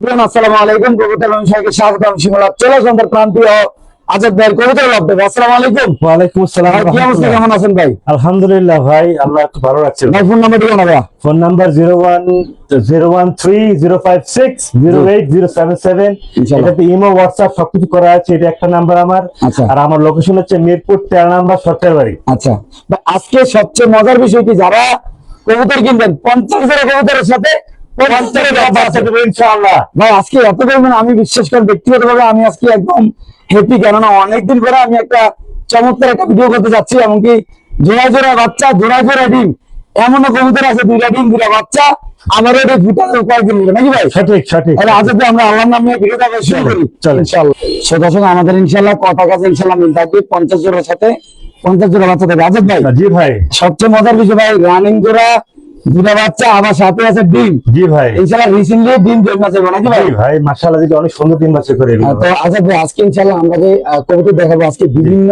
আসসালামু আলাইকুম। কবুতর ব্যবসায়ীকে স্বাগতম। শিমুলা চলে সন্ধ্যার প্রান্তীয় আজাদ ভাইয়ের কবুতর আপডেট। আসসালামু আলাইকুম। ওয়ালাইকুম আসসালাম। কি অবস্থা, কেমন আছেন ভাই? আলহামদুলিল্লাহ ভাই, আল্লাহ একটু ভালো রাখছে। ভাই ফোন নাম্বার দিবেন ভাই? Phone number 0101305608077। এটাতে ইমো হোয়াটসঅ্যাপ সবকিছু করা আছে। এটা একটা নাম্বার আমার। আচ্ছা। আর আমার লোকেশন হচ্ছে মিরপুর 13 নাম্বার সরকার বাড়ি। আচ্ছা ভাই, আজকে সবচেয়ে মজার বিষয় কি, যারা কবুতর কিনবেন 50 জোড়া কবুতরের সাথে 50 জোড়া বাচ্চা দেবো ইনশাআল্লাহ। ভাই আজকে এত পরিমাণ আমি বিশ্বাস করি, ব্যক্তিগতভাবে আমি আজকে একদম হ্যাপি, কেননা অনেকদিন পরে আমি একটা চমৎকার একটা ভিডিও করতে যাচ্ছি। এমনকি জোড়া জোড়া বাচ্চা, জোড়া জোড়া ডিম, এমনও কবুতর আছে 2টা ডিম 2টা বাচ্চা। আমার এটা ফুটানোর কয়েকদিন নেবে নাকি ভাই? সঠিক সঠিক। তাহলে আজ আমরা আল্লাহর নামে ভিডিওটা শুরু করি ইনশাআল্লাহ। সো দর্শক, আমাদের ইনশাআল্লাহ কথা কাছে ইনশাআল্লাহ মিল থাকবে। 50 জোড়ার সাথে 50 জোড়া বাচ্চা দেবে আজাদ ভাই। জি ভাই। সবচেয়ে মজার বিষয় ভাই, রানিং জোড়া 2টা বাচ্চা, আবার সাথে আছে ডিম। জি ভাই। ইনশাআল্লাহ রিসেন্টলি ডিম জন্ম আছে নাকি ভাই? জি ভাই, মাশাআল্লাহ দিকে অনেক সুন্দর ডিম বাচ্চা করে। তো আজাদ ভাই, আজকে ইনশাআল্লাহ আমরা যে কবুতর দেখাবো, আজকে বিভিন্ন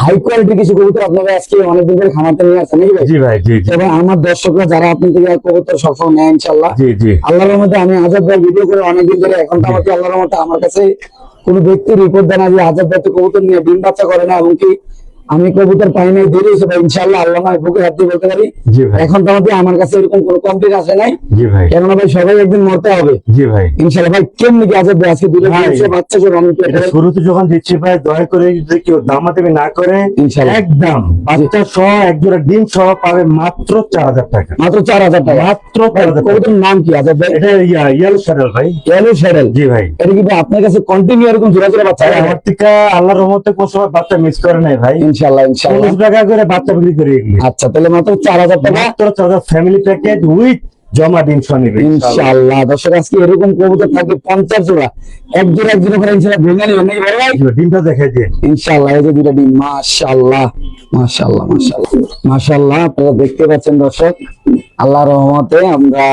হাই কোয়ালিটি কিছু কবুতর আপনারা আজকে অনেকদিন ধরে খামাতে নিয়ে আসছেন নাকি ভাই? জি ভাই। জি জি। এবং আমার দর্শকরা যারা আপনি থেকে কবুতর সবসময় নেয় ইনশাআল্লাহ। জি জি। আল্লাহর রহমতে আমি আজাদ ভাই ভিডিও করে অনেকদিন ধরে, এখন তো আমাকে আল্লাহর রহমতে আমার কাছে কোনো ব্যক্তি রিপোর্ট দেয় না যে আজাদ ভাই তো কবুতর নিয়ে ডিম বাচ্চা করে না, এমনকি আমি কবুতর পাই নাই, দেরি হয়েছে ভাই। ইনশাআল্লাহ আল্লাহ নয় বুকে হাত দিয়ে বলতে পারি জি ভাই। এখন তো আমার কাছে এরকম কোনো কমপ্লেন আসে নাই। জি ভাই। কেননা ভাই সবাই একদিন মরতে হবে। জি ভাই। ইনশাআল্লাহ ভাই, কেমনি কি আজাদ ভাই আজকে দুটো ভাই, বাচ্চা জোর আমি এটা শুরুতে যখন দিচ্ছি ভাই, দয়া করে যদি কেউ দামাদামি না করে ইনশাআল্লাহ একদম বাচ্চা সহ এক জোড়া ডিম সহ পাবে মাত্র 4000 টাকা। মাত্র 4000 টাকা। মাত্র 4000 টাকা। কবুতরের নাম কি আজাদ ভাই? এটা ইয়েলো স্যাডেল ভাই। Yellow saddle. জি ভাই। এটা কি ভাই আপনার কাছে কন্টিনিউ এরকম জোড়া জোড়া বাচ্চা? ভাই, আমার থেকে আল্লাহর রহমতে কোন সময় বাচ্চা মিস করে নাই ভাই। ইনশাআল্লাহ ইনশাআল্লাহ। 40 টাকা করে বাচ্চা বিক্রি করে এগুলি। আচ্ছা, তাহলে মাত্র 4000 টাকা। মাত্র 4000 ফ্যামিলি প্যাকেজ উইথ জমা ডিম সহ নিবে ইনশাআল্লাহ। দর্শক, আজকে এরকম কবুতর থাকবে 50 জোড়া, এক জোড়া করে ইনশাআল্লাহ ভেঙে নেবেন নাকি ভাই? ডিমটা দেখাই দিন ইনশাআল্লাহ। এই যে 2টা ডিম, মাশাআল্লাহ মাশাআল্লাহ মাশাআল্লাহ মাশাআল্লাহ। আপনারা দেখতে পাচ্ছেন দর্শক, আল্লাহর রহমতে আমরা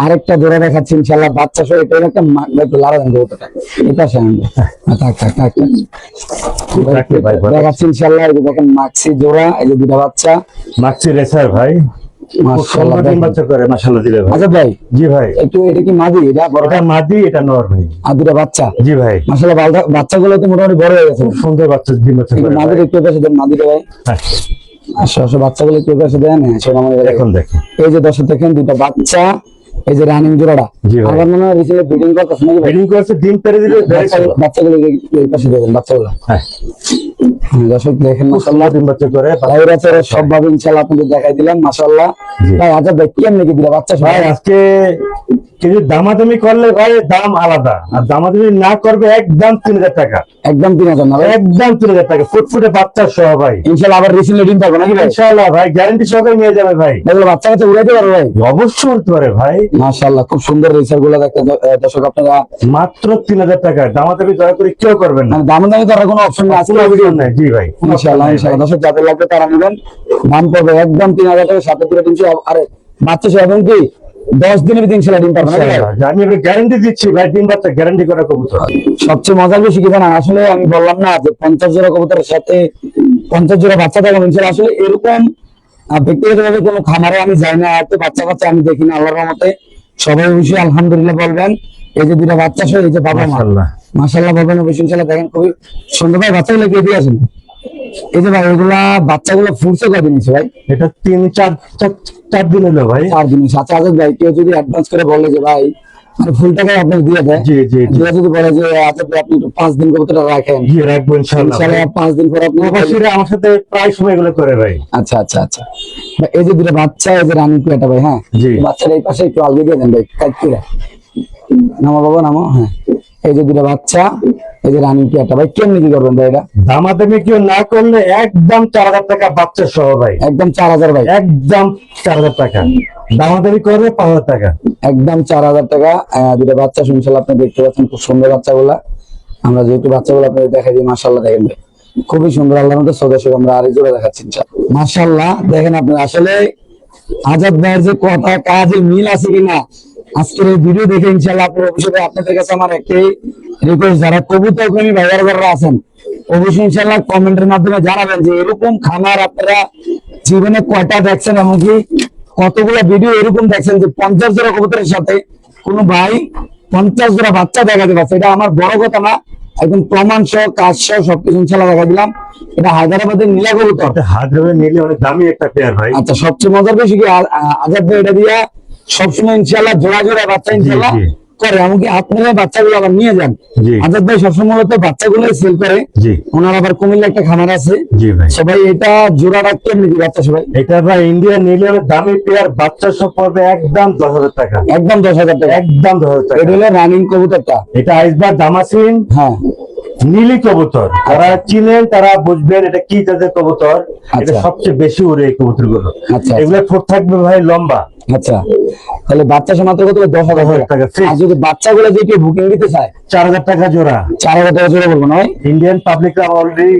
আরেকটা জোড়া দেখাচ্ছি ইনশাআল্লাহ বাচ্চা সহ। এটা একটা একটু লাড়া দেন কবুতরটা, এটা সামনে থাক থাক থাক দেখাচ্ছি ইনশাআল্লাহ। এই যে দেখেন মাক্সি জোড়া, এই যে 2টা বাচ্চা মাক্সি রেসার ভাই। মাশাআল্লাহ ডিম বাচ্চা করে মাশাআল্লাহ দিলে ভাই। আচ্ছা ভাই। জি ভাই। একটু এটা কি মাদি? এটা বড়? এটা মাদি, এটা নর ভাই। আর 2টা বাচ্চা? জি ভাই। মাশাআল্লাহ বাচ্চাগুলো তো মোটামুটি বড় হয়ে গেছে। খুব সুন্দর বাচ্চা ডিম বাচ্চা করে। মাদির একটু পাশে দেন, মাদিটা ভাই। হ্যাঁ। আচ্ছা, বাচ্চাগুলো একটু পাশে দেন। হ্যাঁ, সোনামণি এখন দেখেন, এই যে দর্শক দেখেন 2টা বাচ্চা, এই যে রানিং জোড়াটা। জি ভাই। আমার মনে হয় রিসেন্টলি ব্রিডিং করতেছে নাকি ভাই? ব্রিডিং করছে, ডিম পেড়ে দিলে বাচ্চাগুলো এই পাশে দেবেন, বাচ্চাগুলো। হ্যাঁ। দর্শক দেখেন মাশাআল্লাহ ডিম বাচ্চা করে ভাইরাসের সব ভাবে ইনশাআল্লাহ আপনাদের দেখাই দিলাম মাশাআল্লাহ। ভাই আচ্ছা ভাই, কেমনে কি দিলা বাচ্চা ভাই? সবাই আজকে কিছু দামাদামি করলে ভাই দাম আলাদা, আর দামাদামি না করবে একদম 3000 টাকা। একদম 3000 না ভাই? একদম 3000 টাকা ফুটফুটে বাচ্চা সহ ভাই। ইনশাআল্লাহ আবার রিসেন্টলি ডিম পাবো নাকি ভাই? ইনশাআল্লাহ ভাই, গ্যারান্টি সহকারে নিয়ে যাবে ভাই। এগুলো বাচ্চা কাছে উড়াইতে পারবে ভাই? অবশ্যই উঠতে পারে ভাই। মাশাআল্লাহ, খুব সুন্দর রেসার গুলো দেখতে দর্শক আপনারা। মাত্র 3000 টাকা। দামাদামি দয়া করে কেউ করবেন না। মানে দাম দামি করার কোনো অপশন নেই আজকে ভিডিও নাই। জি ভাই। ইনশাআল্লাহ ইনশাআল্লাহ। দর্শক যাদের লাগবে তারা নেবেন, দাম পড়বে একদম 3000 টাকা, সাথে 2টা ডিম সহ। আরে বাচ্চা সহ, এবং কি 10 দিনের ভিতরে ইনশাআল্লাহ ডিম পাবেন নাকি ভাই? আমি গ্যারান্টি দিচ্ছি ভাই, ডিম বাচ্চা গ্যারান্টি করা কবুতর। সবচেয়ে মজার বিষয় কি জানেন? আসলে আমি বললাম না যে 50 জোড়া কবুতরের সাথে 50 জোড়া বাচ্চা থাকবে ইনশাআল্লাহ। আসলে এরকম ব্যক্তিগতভাবে কোনো খামারে আমি যাই না, এত বাচ্চা আমি দেখি না আল্লাহর রহমতে। সবাই অবশ্যই আলহামদুলিল্লাহ বলবেন। এই যে 2টা বাচ্চা সহ, এই যে বাবা মা, মাশাআল্লাহ বলবেন অবশ্যই ইনশাআল্লাহ। দেখেন খুবই সুন্দর ভাই, বাচ্চাগুলো কে দিয়ে আসেন? এই যে ভাই এগুলা বাচ্চাগুলো ফুটছে কয়দিন হয়েছে ভাই? এটা 3-4 দিন হলো ভাই। 4 দিন হয়েছে। আচ্ছা আজাদ ভাই, কেউ যদি অ্যাডভান্স করে বলে যে ভাই মানে ফুল টাকায় আপনাকে দিয়ে দেয়, জি জি জি, যদি বলে যে আচ্ছা আপনি 5 দিন কবুতরটা রাখেন, জি রাখবো ইনশাআল্লাহ। ইনশাআল্লাহ 5 দিন পর আপনি অবশ্যই আমার সাথে প্রায় সময় এগুলো করে ভাই। আচ্ছা আচ্ছা আচ্ছা ভাই। এই যে 2টা বাচ্চা, এই যে রানী পেটা ভাই। হ্যাঁ, জি। বাচ্চাটা এই পাশে একটু আলগা দিয়ে দেন ভাই, কাটকিরা নামো বাবা নামো। হ্যাঁ, এই যে 2টা বাচ্চা, এই যে রানী পেটা ভাই, কেমনি কি করবেন ভাই এটা? দামাদামি কেউ না করলে একদম 4000 টাকা বাচ্চা সহ ভাই। একদম 4000 ভাই? একদম 4000 টাকা। দামাদামি করবে 5000 টাকা। একদম 4000 টাকা। 2টা বাচ্চা ইনশাআল্লাহ আপনি দেখতে পাচ্ছেন, খুব সুন্দর বাচ্চাগুলা। আমরা যেহেতু বাচ্চাগুলো আপনাদের দেখাই দিই, মাশাআল্লাহ দেখেন ভাই খুবই সুন্দর। আল্লাহর মধ্যে সদস্য আমরা আরেক জোড়া দেখাচ্ছি ইনশাআল্লাহ। মাশাআল্লাহ দেখেন আপনি, আসলে আজাদ ভাইয়ের যে কথা কাজে মিল আছে কিনা আজকের এই ভিডিও দেখে ইনশাআল্লাহ আপনারা অবশ্যই, আপনাদের কাছে আমার একটাই রিকোয়েস্ট, যারা কবুতর প্রেমী ভাইয়ারা আছেন অবশ্যই ইনশাআল্লাহ কমেন্টের মাধ্যমে জানাবেন যে এরকম খামার আপনারা জীবনে কয়টা দেখছেন, এমনকি কতগুলো ভিডিও এরকম দেখছেন যে 50 জোড়া কবুতরের সাথে কোনো ভাই 50 জোড়া বাচ্চা দেখাতে পারছে, এটা আমার বড় কথা না, একদম প্রমাণ সহ কাজ সহ সবকিছু ইনশাল্লাহ দেখা দিলাম। এটা হায়দ্রাবাদের নীলা কবুতর। হায়দ্রাবাদ নিলে অনেক দামি একটা পেয়ার ভাই। আচ্ছা, সবচেয়ে মজার বিষয় কি আজাদ ভাই এটা দিয়া সবসময় ইনশাল্লাহ জোড়া জোড়া বাচ্চা ইনশাল্লাহ জি। করে, এমনকি আপনারা বাচ্চাগুলো আবার নিয়ে যান। জি। আজাদ ভাই সবসময় মূলত বাচ্চাগুলো সেল করে। জি ওনার আবার কুমিল্লা একটা খামার আছে। জি ভাই। সবাই এটা জোড়া রাখতে নাকি বাচ্চা সবাই? এটা ভাই ইন্ডিয়া নিলে অনেক দামি পেয়ার, বাচ্চা সব পড়বে একদম 10,000 টাকা। একদম 10,000 টাকা। একদম 10,000 টাকা। এটা হলো রানিং কবুতরটা। এটা আইসবার দামাসিন হ্যাঁ, নীলি কবুতর, যারা চিনেন তারা বুঝবেন এটা কি জাতের কবুতর। এটা আচ্ছা। সবচেয়ে বেশি উড়ে এই কবুতর গুলো। আচ্ছা। এগুলো ঠোঁট থাকবে ভাই লম্বা। আচ্ছা, তাহলে বাচ্চা সমাত্র কত? 10,000 টাকা। fix। আর যদি বাচ্চাগুলো যে কেউ বুকিং দিতে চায় 4,000 টাকা জোড়া। 4,000 টাকা জোড়া বলবো না ভাই? ইন্ডিয়ান পাবলিকরা অলরেডি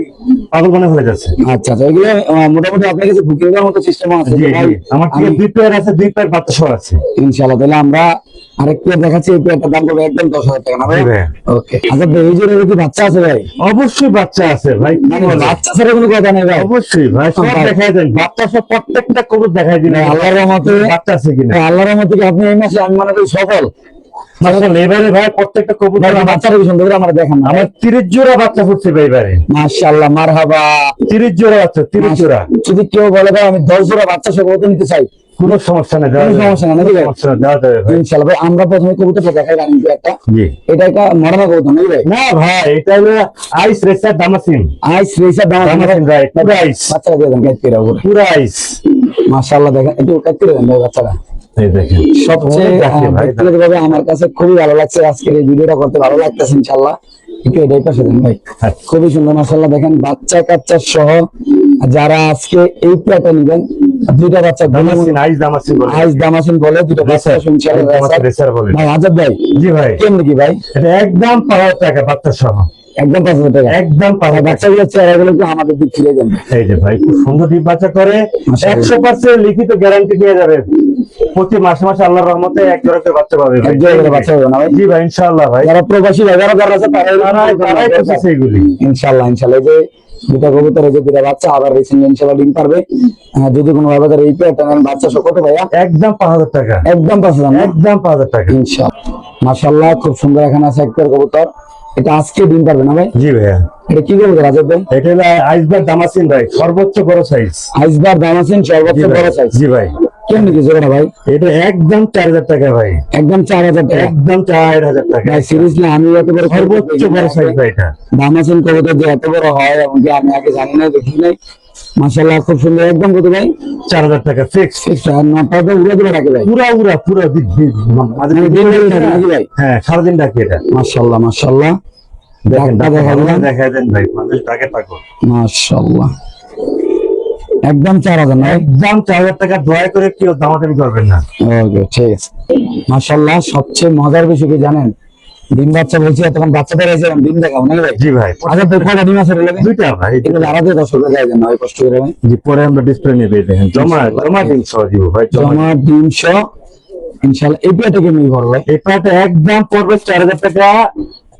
পাগল মনে হয়ে যাচ্ছে। আচ্ছা আচ্ছা, এগুলো মোটামুটি আপনার কাছে বুকিং দেওয়ার মতো সিস্টেম আছে জি তো ভাই? জি, আমার থেকে আমি- 2 পেয়ার আছে, 2 পেয়ার বাচ্চা সহ আছে। ইনশাআল্লাহ, তাহলে আমরা আরেক পেয়ার দেখাচ্ছি। এই পেয়ারটার দাম পড়বে একদম 10,000 টাকা না ভাই? জি ভাই। ওকে। আচ্ছা ভাই, এই জোড়ার কি বাচ্চা আছে ভাই? অবশ্যই বাচ্চা আছে ভাই, কি মানে বলেন? বাচ্চা ছাড়া কোনো কথা নেই ভাই? অবশ্যই ভাই, সব ভাই। দেখাই দেন, বাচ্চা সব প্রত্যেকটা কবুতর দেখাই দিন। ভাই, আল্লাহর রহমতে বাচ্চা আছে কিনা। আল্লাহর রহমতে কি আপনি এই মাসে আমি মনে করি সফল। মাশাআল্লাহ, এবারে ভাই প্রত্যেকটা কবুতর ভাই, বাচ্চারা কি সুন্দর করে আমার দেখেন না? আমার 30 জোড়া বাচ্চা ফুটছে ভাই এবারে। মাশাআল্লাহ, মারহাবা। 30 জোড়া বাচ্চা, 30 জোড়া। যদি কেউ বলে ভাই আমি 10 জোড়া বাচ্চা সহ কবুতর নিতে চাই, কোনো সমস্যা নেই, কোনো সমস্যা নেই নাকি ভাই? সমস্যা নেই, দেওয়া যাবে ভাই। ইনশাআল্লাহ ভাই। আমরা প্রথমে কবুতরটা দেখাই রানিং একটা। জি। এটা একটা মডার্ন কবুতর নাকি ভাই? না ভাই, এটা হলো আইস রেসার দামাসিন। আইস রেসার দাম দামাসিন ভাই, পুরো আইস, বাচ্চারা দিয়ে দেন কাট করে উপরে। পুরো আইস। মাশাআল্লাহ, দেখেন একটু কাট করে দেন ভাই বাচ্চারা। এই দেখেন সবচেয়ে দেখেন ভাই, ব্যক্তিগতভাবে আমার কাছে খুবই ভালো লাগছে, আজকের এই ভিডিওটা করতে ভালো লাগতেছে ইনশাআল্লাহ। একটু এটাই পাশে দেন ভাই। আচ্ছা। খুবই সুন্দর মাশাআল্লাহ। দেখেন বাচ্চা কাচ্চা সহ যারা আজকে এই প্লেটটা নেবেন, দুইটা বাচ্চা দামাসিন, আইস দামাসিন বলে। আইস দামাসিন বলে, দুটো বাচ্চা রেসার, ইনশাআল্লাহ দামাসিন রেসার বলে। ভাই। আজাদ ভাই, জি ভাই, কেমন কি ভাই? এটা একদম 5,000 টাকা বাচ্চা সহ, একদম 5,000 টাকা। একদম 5,000 টাকা। বাচ্চাগুলো চেহারাগুলো একটু আমাদের দিক ফিরে দেন। এই যে ভাই, খুব সুন্দর ডিম বাচ্চা করে, মাশাআল্লাহ। 100% লিখিত গ্যারান্টি দিয়ে যাবে। প্রতি মাসে মাসে আল্লাহর রহমতে এক জোড়া করে বাচ্চা পাবে ভাই। এক জোড়া করে বাচ্চা হবে না ভাই? জি ভাই, ইনশাআল্লাহ ভাই। যারা প্রবাসী ভাই, যারা আছে তারাই করতেছে এগুলি। ইনশাআল্লাহ ইনশাআল্লাহ। এই যে দুটা কবুতর, এই যে দুটা বাচ্চা আবার রিসেন্টলি ইনশাআল্লাহ ডিম পারবে। যদি কোনো ভাবে এই পেয়ারটা নেন, বাচ্চা সহ কত ভাইয়া? একদম 5,000 টাকা, একদম 5,000 না? একদম 5,000 টাকা। ইনশাআল্লাহ। মাশাআল্লাহ, খুব সুন্দর এখানে আছে এক পেয়ার কবুতর। এটা আজকে ডিম পারবে না ভাই? জি ভাইয়া, এটা কি কবুতর আজাদ ভাই? এটা হলো আইসবার দামাসিন ভাই, সর্বোচ্চ বড় সাইজ। আইসবার দামাসিন সর্বোচ্চ বড় সাইজ। জি ভাই, কেমনি কি জোড়া ভাই? এটা একদম 4,000 টাকা ভাই, একদম 4,000 টাকা। একদম 4,000 টাকা। ভাই সিরিয়াসলি আমি এত বড় সর্বোচ্চ বড় সাইজ ভাই এটা। দামাসিন কবুতর যে এত বড় হয় এমনকি আমি আগে জানি না, দেখি নাই। মাশাআল্লাহ, খুব সুন্দর। একদম কত ভাই? 4,000 টাকা ফিক্স। নটা তো উড়ে দিবে নাকি ভাই? পুরা মানে দিন দিন থাকে নাকি ভাই? হ্যাঁ, সারাদিন ডাকি এটা। মাশাআল্লাহ মাশাআল্লাহ। দেখেন, ডাক্তার দেখা দিলাম। দেখাই দেন ভাই, মানুষ ডাকে থাকো। মাশাআল্লাহ, একদম 4,000 না? একদম 4,000 টাকা। দয়া করে কেউ দামাদামি করবেন না। ওকে, ঠিক আছে। মাশাআল্লাহ, সবচেয়ে মজার বিষয় কি জানেন? ডিম বাচ্চা বলছি, তখন বাচ্চাদের এসে ডিম দেখাবো নাকি ভাই? জি ভাই, আচ্ছা তো কয়টা ডিম আছে বলে? দুইটা ভাই। এগুলো আলাদা দর্শকরা যায় না ভাই, কষ্ট করে ভাই। জি, পরে আমরা ডিসপ্লে নেবে দেখেন। জমা ডিম সহ দিব ভাই, জমা। জমা ডিম সহ ইনশাআল্লাহ। এই পেয়ারটা কেমনি করবো ভাই? এই পাটা একদম পড়বে 4,000 টাকা।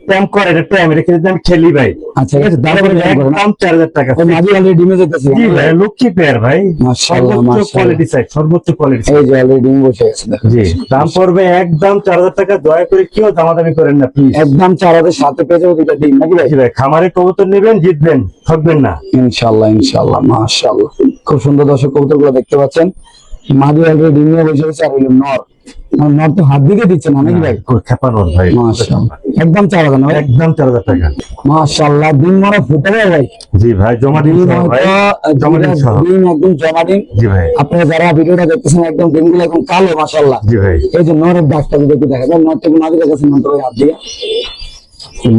ট্যাম করে এটা, ট্যাম এটা কিন্তু আমি খেলি ভাই। আচ্ছা, ঠিক আছে, দাম পড়বে একদম 4,000 টাকা। ওই মাঝি অলরেডি ডিমে যেতেছে। জি ভাই, লক্ষ্মী পেয়ার ভাই, মাশাআল্লাহ, সর্বোচ্চ মাশাআল্লাহ। কোয়ালিটি সাইজ, সর্বোচ্চ কোয়ালিটি। এই যে অলরেডি ডিম বসে গেছে দেখো। জি, দাম পড়বে একদম 4,000 টাকা। দয়া করে কেউ দামাদামি করেন না প্লিজ। একদম 4,000 সাথে পেয়ে যাবো দুইটা ডিম নাকি ভাই? জি ভাই, খামারে কবুতর নেবেন, জিতবেন, ঠকবেন না। ইনশাআল্লাহ ইনশাআল্লাহ। মাশাআল্লাহ, খুব সুন্দর দর্শক কবুতর গুলো দেখতে পাচ্ছেন। মাদি অলরেডি ডিম নিয়ে বসে গেছে। আর হইলো নর, নর তো হাত দিকে দিচ্ছে না নাকি ভাই? খেপানোর ভাই, মাশাআল্লাহ, একদম 4,000 না ভাই? একদম 4,000 টাকা। মাশাআল্লাহ, ডিম মরা ফুটে যায় ভাই। জি ভাই, জমা ডিম ডিম সহ ভাই, জমা ডিম সহ। ডিম একদম জমা ডিম। জি ভাই, আপনারা যারা ভিডিওটা দেখতেছেন একদম ডিমগুলো একদম কালো মাশাআল্লাহ। জি ভাই। এই যে নরের ডাকটা যদি একটু দেখা যায়, নরটা কি মাদির কাছে নর ভাই হাত দিয়ে?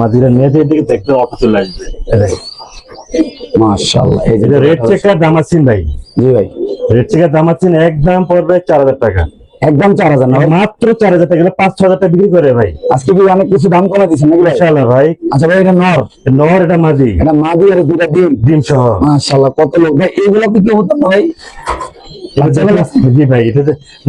মাদিরা মেয়েদের দিকে দেখতে অটো চলে আসবে। এই দেখেন। মাশাআল্লাহ, এই যে এটা রেড চেকার দামাসিন ভাই, জি ভাই, রেড চেকার দামাসিন একদম পড়বে 4,000 টাকা। একদম 4,000 না ভাই? মাত্র 4,000 টাকা। 5,000 টাকা বিক্রি করে ভাই। আজকে কি অনেক কিছু দাম কমে দিচ্ছেন নাকি ভাই? ইনশাআল্লাহ ভাই। আচ্ছা ভাই, এটা নর, নর, এটা মাদি, এটা মাদি আর দুইটা ডিম। ডিম সহ। মাশাআল্লাহ, কত লোক ভাই, এইগুলো কি কেউ হতো না ভাই? জি ভাই, এটা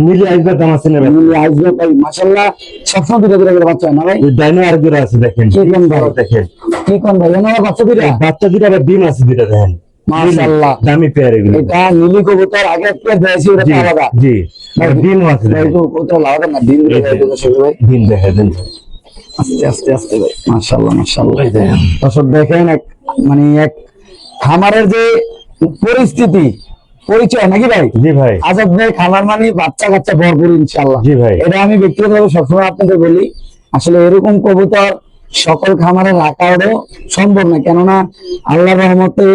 মিলি আইসবার দামাসিন ভাই। আসবে ভাই মাশাআল্লাহ, সবসময় দুইটা দুইটা করে বাচ্চা হয় না ভাই? ওই ডাইনো আর জোড়া আছে দেখেন, কি কোন ভাই? দেখেন কি কোন ভাই, এনে বাচ্চা দুইটা? বাচ্চা দুটা আবার ডিম আছে দুটা দেখেন। মাশাআল্লাহ, দামি পেয়ার এগুলো। এটা নীলি কবুতর। আগে একটা দিয়েছি, ওটা জি তো আলাদা। জি, আর ডিমও আছে ভাই দেখেন। তো কবুতর আলাদা না, ডিম দুটো দেয় তো সবাই ভাই। ডিম দেখা দেন। আস্তে আস্তে আস্তে ভাই, মাশাআল্লাহ মাশাআল্লাহ। দর্শক দেখেন মানে এক খামারের যে পরিস্থিতি পরিচয় নাকি ভাই? জি ভাই। আজাদ ভাই খামার মানে বাচ্চা কাচ্চা ভরপুর ইনশাআল্লাহ। জি ভাই। এটা আমি ব্যক্তিগতভাবে সবসময় আপনাদের বলি, আসলে এরকম কবুতর সকল খামারে রাখাও সম্ভব না, কেননা আল্লাহর রহমতে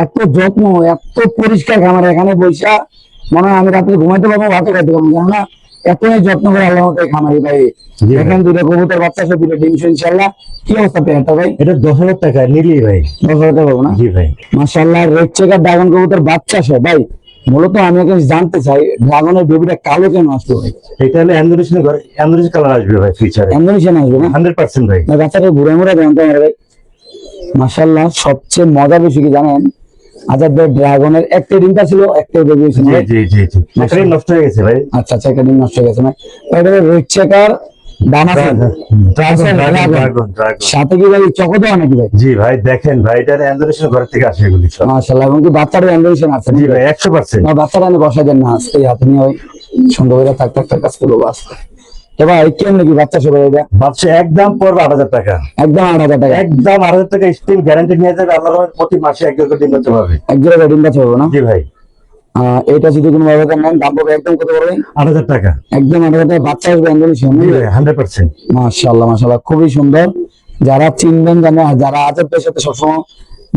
এত যত্ন, এত পরিষ্কার খামার, এখানে বৈশা মনে হয় আমি রাত্রে ঘুমাইতে পারবো, ভাতে খাইতে পারবো, কেননা এতই যত্ন করে আল্লাহর মতো খামারি ভাই। জি ভাই। এখানে দুটো কবুতর বাচ্চা সব দুটো ডিম ইনশাআল্লাহ। কি অবস্থা পেয়ারটা ভাই? এটা 10,000 টাকা নিলি ভাই। 10,000 টাকা পাবো না? জি ভাই। মাশাআল্লাহ, রেড চেকার ড্রাগন কবুতর বাচ্চা সব ভাই। মূলত আমি এখন জানতে চাই ড্রাগনের বেবিটা কালো কেন আসলো ভাই? এটা হলো অ্যান্ডোরিশন কালার আসবে ভাই ফিউচারে। ইন্দোনেশিয়ান আসবে না? 100% ভাই। ভাই বাচ্চাটা ঘুরে ঘুরে দেন তো আমার ভাই। মাশাআল্লাহ, সবচেয়ে মজা বেশি কি জানেন? আজাদ ভাই ড্রাগনের একটা ডিমটা ছিল, একটা বেবি ছিল। জি জি জি জি। এটা নষ্ট হয়ে গেছে ভাই। আচ্ছা আচ্ছা, একটা ডিম নষ্ট হয়ে গেছে না? এটা রেড চেকার দাম আছে ড্রাগন। সাথে কি ভাই চকো দেওয়া নাকি ভাই? জি ভাই, দেখেন ভাই, এটা অ্যান্ডোরিশন ঘর থেকে আসে এগুলি সব। মাশাআল্লাহ, এবং কি বাচ্চাটা ইন্দোনেশিয়ান আছে? জি ভাই 100%। না, বাচ্চাটা আমি বসাই দেন না, আজকে হাতে নিয়ে ওই সুন্দর করে থাকতে থাকতে কাজ করবো বাস। তো ভাই কেমন নাকি বাচ্চা সবাই? এটা বাচ্চা একদম পড়বে 8,000 টাকা। একদম 8,000 টাকা। একদম 8,000 টাকা স্টিল গ্যারান্টি নিয়ে যাবে। আল্লাহর রহমতে প্রতি মাসে 1 করে ডিম করতে পারবে। এক জোড়া ডিম বাচ্চা হবে না? জি ভাই। এটা যদি কোনো ভাবে নেন দাম পাবে একদম কত পড়বে? 8,000 টাকা। একদম 8,000 টাকা বাচ্চা আসবে ইন্দোনেশিয়ান। জি ভাই 100%। মাশাআল্লাহ মাশাআল্লাহ, খুবই সুন্দর। যারা চিনবেন, যারা আজাদ ভাইয়ের সাথে সবসময়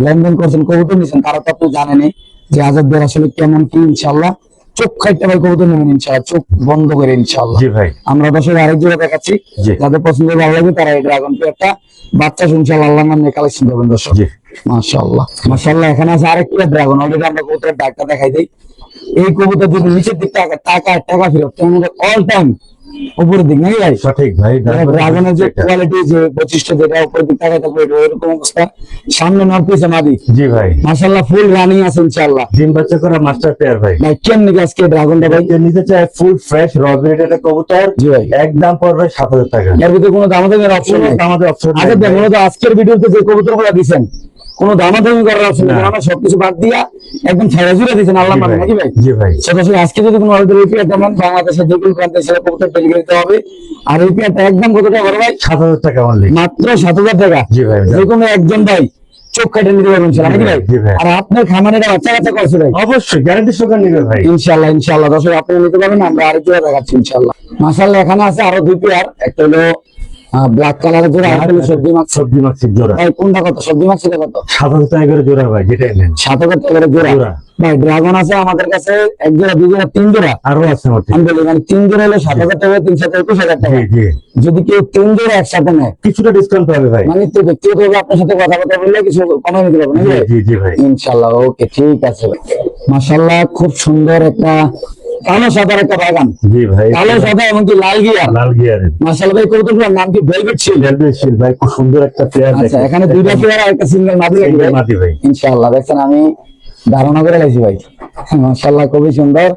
লেনদেন করছেন, কবুতর নিছেন, তারা তো আপনি জানেনই যে আজাদ ভাই আসলে কেমন কি। ইনশাআল্লাহ চোখ খাইতে ভাই কবুতর নেবেন ইনশাআল্লাহ, চোখ বন্ধ করে ইনশাআল্লাহ। জি ভাই। আমরা দর্শক আরেক জোড়া দেখাচ্ছি, জি। যাদের পছন্দ ভালো লাগবে তারা এই ড্রাগন পেয়ারটা বাচ্চা ইনশাআল্লাহ আল্লাহর নামে কালেকশন করবেন দর্শক। জি। মাশাআল্লাহ মাশাআল্লাহ, এখানে আছে আরেকটা ড্রাগন। অলরেডি আমরা কবুতরের ডাকটা দেখাই দেই। এই কবুতর যদি নিচের দিক টাকা ফেরত, তাহলে অল টাইম উপরের দিক নাকি ভাই? সঠিক ভাই। ড্রাগনের যে কোয়ালিটি, যে বৈশিষ্ট্য, যেটা উপরের দিক টাকা থাকবে এরকম অবস্থা। সামনে নর্থ পিছে মাদি। জি ভাই। মাশাআল্লাহ ফুল রানিং আছে ইনশাআল্লাহ। ডিম বাচ্চা করা মাস্টার পেয়ার ভাই। ভাই কেমন নাকি আজকে ড্রাগনটা ভাই? যে নিতে চায় ফুল ফ্রেশ র ব্রিড একটা কবুতর। জি ভাই। একদম পড়বে 7,000 টাকা। এর ভিতরে কোনো দামাদামির অপশন নেই? আমাদের অপশন আচ্ছা দেখুন, তো আজকের ভিডিওতে যে কবুতরগুলো দিবেন কোনো দামাদামি করার অপশন নেই, না। আমরা সবকিছু বাদ দিয়া একদম ছেড়ে জুড়ে দিয়েছেন আল্লাহ মানে নাকি ভাই? জি ভাই। সরাসরি আজকে যদি কোনো অর্ডার রিপিয়ার দেন, বাংলাদেশের যে কোনো প্রান্তে সেটা কবুতর ডেলিভারি দিতে হবে। আর রিপিয়ারটা একদম কত টাকা বড় ভাই? 7,000 টাকা অনলি। মাত্র 7,000 টাকা। জি ভাই। যে কোনো একজন ভাই চোখ কাটে নিতে পারবেন ইনশাআল্লাহ নাকি ভাই? জি ভাই। আর আপনার খামারে বাচ্চা কাচ্চা করছে ভাই? অবশ্যই গ্যারান্টি সহকারে নিবে ভাই। ইনশাআল্লাহ ইনশাআল্লাহ দর্শক আপনি নিতে পারবেন, আমরা আরেক জোড়া দেখাচ্ছি ইনশাআল্লাহ। মাশাআল্লাহ, এখানে আছে আরো দুই পেয়ার। একটা হলো ব্ল্যাক কালারের জোড়া, আর একটা হলো সবজি মাছ। সবজি মাছের জোড়া। ভাই কোনটা কত? সবজি মাছ সেটা কত? 7,000 টাকা করে জোড়া ভাই, যেটাই নেন। 7,000 টাকা করে জোড়া। জোড়া। ভাই ড্রাগন আছে আমাদের কাছে এক জোড়া, দুই জোড়া, তিন জোড়া। আরো আছে আমার আমি বলি মানে 3 জোড়া হলো 7,000 টাকা, 3,21,000 টাকা। জি জি। যদি কেউ 3 জোড়া একসাথে নেয়, কিছুটা ডিসকাউন্ট পাবে ভাই। মানে তো ব্যক্তিগতভাবে আপনার সাথে কথা বললে কিছু কমাই নিতে পারবেন নাকি জি ভাই? জি জি ভাই। ইনশাআল্লাহ, ওকে ঠিক আছে ভাই। মাশাআল্লাহ, খুব সুন্দর একটা কালো সাদার একটা বাগান। জি ভাই। কালো সাদা এবং কি লাল গিয়ার। লাল গিয়ারের মাশাআল্লাহ ভাই, কবুতরগুলোর নাম কি? ভেলভেট শিল। রেলওয়ে শিল ভাই, খুব সুন্দর একটা পেয়ার। আচ্ছা, এখানে দুইটা পেয়ার আর একটা সিঙ্গেল মাদি নাকি ভাই? মাটি ভাই। ইনশাআল্লাহ, দেখছেন আমি ধারণা করে লাইছি ভাই। মাশাআল্লাহ খুবই সুন্দর।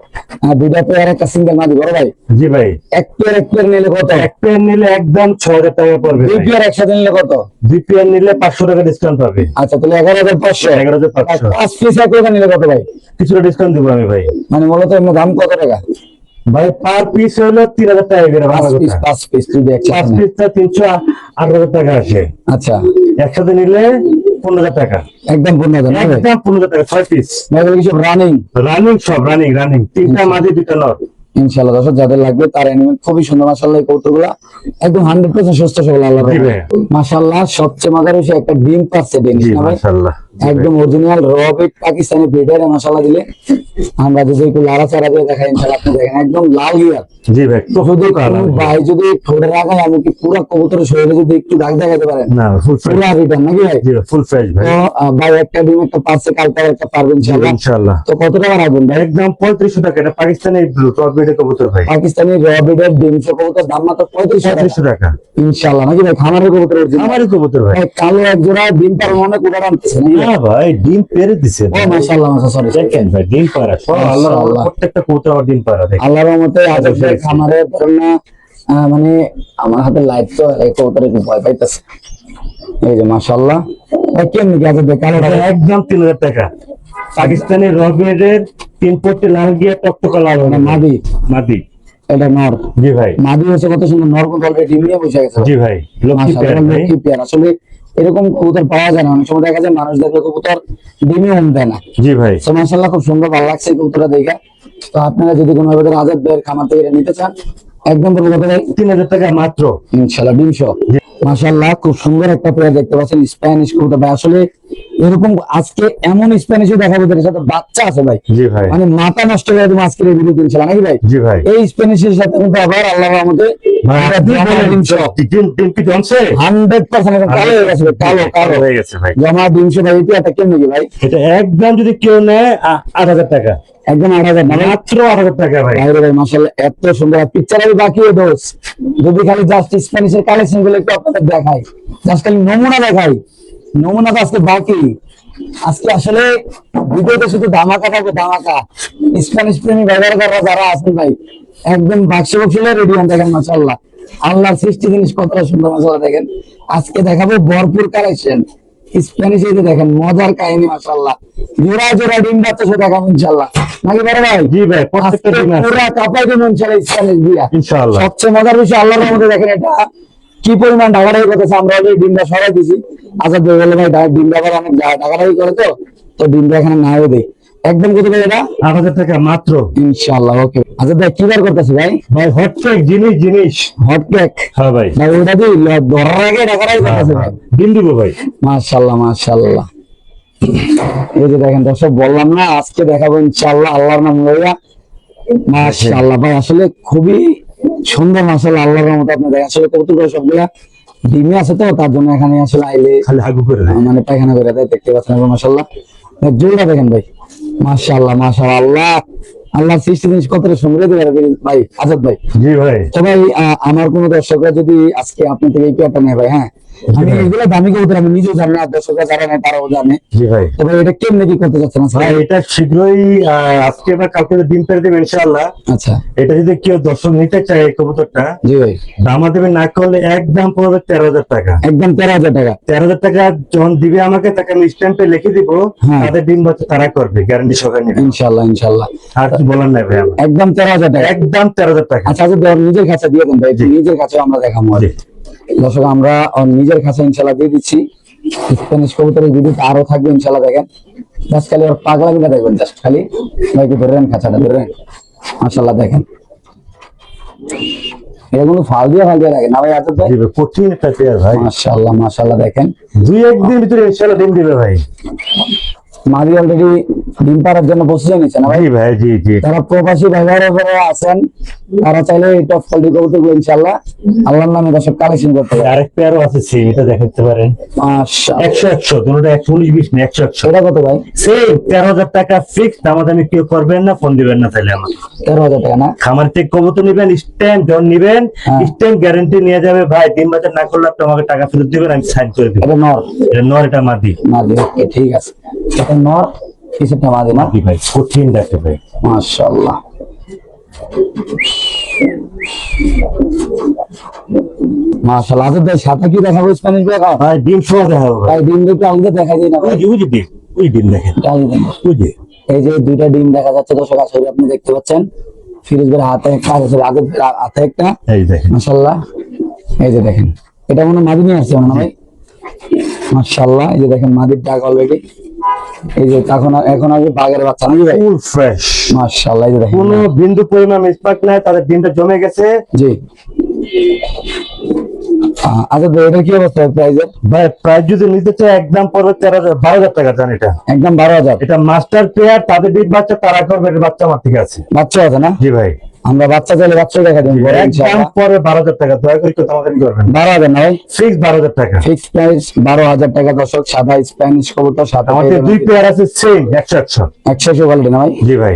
দুইটা পেয়ার একটা সিঙ্গেল মাদি বড় ভাই। জি ভাই। এক পেয়ার নিলে কত? এক পেয়ার নিলে একদম 6,000 টাকা পড়বে। দুই পেয়ার একসাথে নিলে কত? 2 পেয়ার নিলে 500 টাকা ডিসকাউন্ট পাবে। আচ্ছা, তাহলে 11,500। 11,500। 5 পিস এক করে নিলে কত ভাই? কিছুটা ডিসকাউন্ট দিব আমি ভাই। মানে মূলত এমনি দাম কত টাকা? ভাই পার পিস হলো 3,000 টাকা করে। 5 পিস যদি একসাথে 5 নেন। পিসটা 308,000 টাকা আসে। আচ্ছা, একসাথে নিলে 15,000 টাকা। একদম 15,000 না ভাই? একদম 15,000 টাকা 6 পিস। এগুলো কি সব রানিং? রানিং সব রানিং। 3টা মাঝে 2টা নর। ইনশাআল্লাহ দর্শক যাদের লাগবে তারা নেবেন। খুবই সুন্দর মাশাআল্লাহ এই কবুতরগুলা, একদম 100% সুস্থ সবল আল্লাহর জি রহমতে। ভাই। মাশাআল্লাহ, সবচেয়ে মজার বিষয় একটা ডিম পাচ্ছে ডেনিস জি না ভাই? মাশাআল্লাহ। একদম অরিজিনাল রবিট পাকিস্তানি ব্রিডার। মাশাআল্লাহ দিলে আমরা যদি একটু লাড়া চাড়া দিয়ে দেখাই ইনশাআল্লাহ আপনি দেখেন একদম লাল গিয়ার। জি ভাই। যদি কোনো ভাই যদি ঠোঁটে রাখায় আমি কি পুরো কবুতরের শরীরে যদি একটু দাগ দেখাতে পারেন, না ফুল ফ্রেশ। পুরো রিটার্ন নাকি ভাই? জি ফুল ফ্রেশ ভাই। তো ভাই একটা ডিম একটা পাচ্ছে, কালকে একটা পারবেন ইনশাআল্লাহ। ইনশাআল্লাহ। তো কত টাকা রাখবেন ভাই? একদম 3500 টাকা। এটা পাকিস্তানি ব্লু টপ বিটে কবুতর ভাই। পাকিস্তানি রবিটের ডিমশো কবুতর দাম মাত্র 3500 টাকা 3500 টাকা। ইনশাআল্লাহ নাকি ভাই? খামারের কবুতর আমারই কবুতর ভাই। কালো এক জোড়া ডিম পার মনে কোটা আনতেছে নাকি ভাই? না ভাই, ডিম পেরে দিছে ও ভাই। মাশাআল্লাহ সরি। দেখেন ভাই, ডিম পাড়া সব আল্লাহর রহমতে মাশাআল্লাহ। প্রত্যেকটা কবুতর আমার ডিম পাড়া দেখেন। আল্লাহর রহমতে আজব ভাই খামারের ধরেন না, মানে আমার হাতে লাইট তো এই কবুতর একটু ভয় পাইতেছে। এই যে মাশাআল্লাহ, কেমনি কি আজব ভাই কালোটা? এটা একদম 3,000 টাকা। পাকিস্তানি রবিনের 3 পট্টি লাল গিয়া টকটকা লাল মানে মাদি। মাদি। এটা নর। জি ভাই। মাদি হচ্ছে কত সুন্দর, নর কিন্তু অলরেডি ডিম নিয়ে বসে গেছে। জি ভাই, লক্ষ্মী মাশাআল্লাহ, পেয়ার ভাই। লক্ষ্মী পেয়ার। আসলে এরকম কবুতর পাওয়া যায় না, অনেক সময় দেখা যায় মানুষ দেখলে কবুতর ডিমে উম দেয় না। জি ভাই। তো মাশাআল্লাহ খুব সুন্দর, ভালো লাগছে কবুতরটা দেখে। তো আপনারা যদি কোনো ভাবে আজাদ ভাইয়ের খামার থেকে এটা নিতে চান, একদম বলবো কত ভাই? 3000 টাকা মাত্র। ইনশাআল্লাহ 200। মাশাআল্লাহ খুব সুন্দর একটা পেয়ার দেখতে পাচ্ছেন, স্প্যানিশ কবুতর ভাই। আসলে এরকম আজকে এমন স্প্যানিশও দেখাবো যেটার সাথে বাচ্চা আছে ভাই, জি ভাই। মানে মাথা নষ্ট করে দেবো আজকের এই ভিডিও ইনশাআল্লাহ, নাকি ভাই? জি ভাই। এই স্প্যানিশের সাথে কিন্তু আবার আল্লাহর রহমতে ভাই, আপনি বলেন, 200 ডিম কি জমছে? 100% এখন কালো হয়ে গেছে ভাই, কালো কালো হয়ে গেছে ভাই। জমা 200 ভাই। এটা কেমন কি ভাই? এটা একদম যদি কেউ নেয় 8000 টাকা, একদম 8000 না ভাই? মাত্র 8000 টাকা ভাই। ভাই রে ভাই, মাশাআল্লাহ এত সুন্দর পিকচার। আমি বাকি দোষ যদি খালি জাস্ট স্প্যানিশের কালেকশন গুলো একটু আপনাদের দেখাই, জাস্ট খালি নমুনা দেখাই, নমুনা তো আজকে বাকি। আজকে আসলে ভিডিওতে শুধু ধামাকা থাকবে, ধামাকা। স্প্যানিশ প্রেমী ভাইরা যারা আছেন ভাই, একদম বাক্স বক্সিলে রেডি হন। দেখেন মাশাআল্লাহ, আল্লাহর সৃষ্টি জিনিস কতটা সুন্দর। মাশাআল্লাহ দেখেন, আজকে দেখাবো ভরপুর কালেকশন স্প্যানিশ। এই যে দেখেন মজার কাহিনী, মাশাআল্লাহ জোড়া জোড়া ডিম বাচ্চা সে দেখাবো ইনশাআল্লাহ, নাকি বড় ভাই? জি ভাই, প্রত্যেকটা ডিম আছে পুরা কাপাই দেবো ইনশাআল্লাহ স্প্যানিশ দিয়া ইনশাআল্লাহ। সবচেয়ে মজার বিষয় আল্লাহর রহমতে দেখেন এটা কি পরিমাণ ঢাকাঢাকি করতেছে। আমরা অলরেডি ডিমটা সরাই দিছি। আজাদ ভাই বলে ভাই ডিমটা আবার অনেক ঢাকাঢাকি করে, তো ডিমটা এখানে নাও দেই। একদম কত ভাই এটা? 8000 টাকা মাত্র ইনশাআল্লাহ। ওকে আজাদ ভাই, কি বার করতেছে ভাই? ভাই। হট কেক জিনিস। Hot cake? হ্যাঁ ভাই। ভাই ওটা দিয়ে ধরার আগে ঢাকাঢাকি করতেছে ভাই। ডিম দিব ভাই। মাশাআল্লাহ মাশাআল্লাহ। এই যে দেখেন দর্শক, বললাম না আজকে দেখাবো ইনশাআল্লাহ আল্লাহর নাম লইয়া। মাশাআল্লাহ ভাই, আসলে খুবই সুন্দর। মাশাআল্লাহ আল্লাহর রহমতে আপনি দেখেন, আসলে কবুতরগুলো সবগুলা ডিমে আছে, তো তার জন্য এখানে আসলে আইলে খালি হাগু করে দেয়। মানে পায়খানা করে দেয়, দেখতে পাচ্ছেন। মাশাআল্লাহ জোড়া দেখেন ভাই, মাশাআল্লাহ মাশাআল্লাহ। আল্লাহর সৃষ্টি জিনিস কতটা সুন্দর ভাই আজাদ ভাই। জি ভাই। তো ভাই আমার কোন দর্শকরা যদি আজকে আপনি থেকে এই পেয়ারটা নেয় ভাই, হ্যাঁ আমি এগুলো দামি কবুতর আমি নিজেও জানি না, দর্শকরা যারা নেয় তারাও জানে। জি ভাই। তো ভাই এটা কেমনে কি করতে যাচ্ছেন আজকে? ভাই এটা শীঘ্রই আজকে বা কালকে ডিম পেড়ে দেবে ইনশাআল্লাহ। আচ্ছা এটা যদি কেউ দর্শক নিতে চায় এই কবুতরটা, জি ভাই, দামা দেবে না করলে একদম পড়বে 13000 টাকা। একদম 13000 টাকা। 13000 টাকা যখন দিবে আমাকে, তাকে আমি স্ট্যাম্পে লিখে দিব, হ্যাঁ। তাদের ডিম বাচ্চা তারা করবে, গ্যারান্টি সহকারে নিবে। ইনশাআল্লাহ ইনশাআল্লাহ। আর কি বলার নাই ভাই আমার। একদম 13000 টাকা। একদম 13000 টাকা। আচ্ছা আচ্ছা, নিজের কাছে দিয়ে দেন ভাই, নিজের কাছে আমরা দেখাবো। জি। দর্শক আমরা নিজের কাছে ইনশাআল্লাহ দিয়ে দিচ্ছি। স্প্যানিশ কবুতরের ভিডিওটা আরো থাকবে ইনশাআল্লাহ, দেখেন জাস্ট খালি ওর পাগলামিটা দেখবেন, জাস্ট খালি ভাই একটু ধরে নেন, খাঁচাটা ধরে নেন। মাশাআল্লাহ দেখেন, এটা কিন্তু ফাল দিয়ে রাখেন না ভাই আজাদ ভাই? দিবে কঠিন একটা পেয়ার ভাই। মাশাআল্লাহ মাশাআল্লাহ দেখেন, 2-1 দিন ভিতরে ইনশাআল্লাহ ডিম দিবে ভাই। মাদি অলরেডি ডিম পাড়ার জন্য বসে নিচ্ছে না ভাই? জি ভাই, জি জি। যারা প্রবাসী ভাইরা যারা আছেন তারা চাইলে এই টপ কোয়ালিটি কবুতরগুলো ইনশাআল্লাহ আল্লাহর নামে দর্শক কালেকশন করতে পারে। আরেক পেয়ারও আছে সেম, এটা দেখাতে পারেন। মাশাআল্লাহ 100 দুটোটা 119-20 না 100। এটা কত ভাই? সেম 13000 টাকা ফিক্স। দামাদামি কেউ করবেন না, ফোন দিবেন না তাহলে আমার। 13000 টাকা না? খামার থেকে কবুতর নিবেন, স্ট্যাম্প যখন নিবেন হ্যাঁ। স্ট্যাম্প গ্যারান্টি নিয়ে যাবে ভাই। ডিম বাচ্চা না করলে আপনি আমাকে টাকা ফেরত দিবেন, আমি সাইন করে দিব। এটা নর? এটা নর, এটা মাদি। মাদি, ওকে ঠিক আছে। এটা নর, কিছুটা মাদি না? মাদি ভাই, কঠিন দেখে ভাই। মাশাআল্লাহ। মাশাআল্লাহ আজাদ ভাই, সাথে কি দেখাবো স্প্যানিশ ভাই? ভাই ডিম সহ দেখাবো ভাই। ভাই ডিম দুটো আলাদা দেখাই দিই না ভাই? ওই যে ডিম, ওই ডিম দেখেন, এটা আলাদা দেখাই। ওই যে। এই যে দুইটা ডিম দেখা যাচ্ছে দর্শক, আসলে আপনি দেখতে পাচ্ছেন ফিরোজ ভাইয়ের হাতে একটা, আজাদ ভাইয়ের হাতে একটা। এই দেখেন মাশাআল্লাহ এই যে দেখেন, এটা মনে হয় মাদি নিয়ে আসছে মনে হয় ভাই। মাশাআল্লাহ এই যে দেখেন মাদির ডাক অলরেডি। এই যে এখন আসবে বাঘের বাচ্চা নাকি ভাই? Full fresh. মাশাআল্লাহ এই যে দেখেন, কোনো বিন্দু পরিমাণ মিসপাক নাই, তাদের ডিমটা জমে গেছে। জি। আচ্ছা ভাই এটা কি অবস্থা প্রাইজের? ভাই প্রাইস যদি নিতে চাই একদম পড়বে 12,000 টাকা। জান এটা একদম 12,000? এটা মাস্টার পেয়ার, তাদের ডিম বাচ্চা তারা করবে। এটা বাচ্চা আমার ঠিক আছে, বাচ্চা আছে না? জি ভাই। আমরা বাচ্চা চাইলে বাচ্চা দেখা দেবো একদম পরে 12,000 টাকা। দয়া করে কেউ দামাদামি করবেন না। 12,000 না ভাই? ফিক্স 12,000 টাকা। ফিক্স প্রাইস 12,000 টাকা দর্শক। সাদা স্প্যানিশ কবুতর সাথে আমাদের দুই পেয়ার আছে সেম 100। 100 কোয়ালিটি না ভাই? জি ভাই।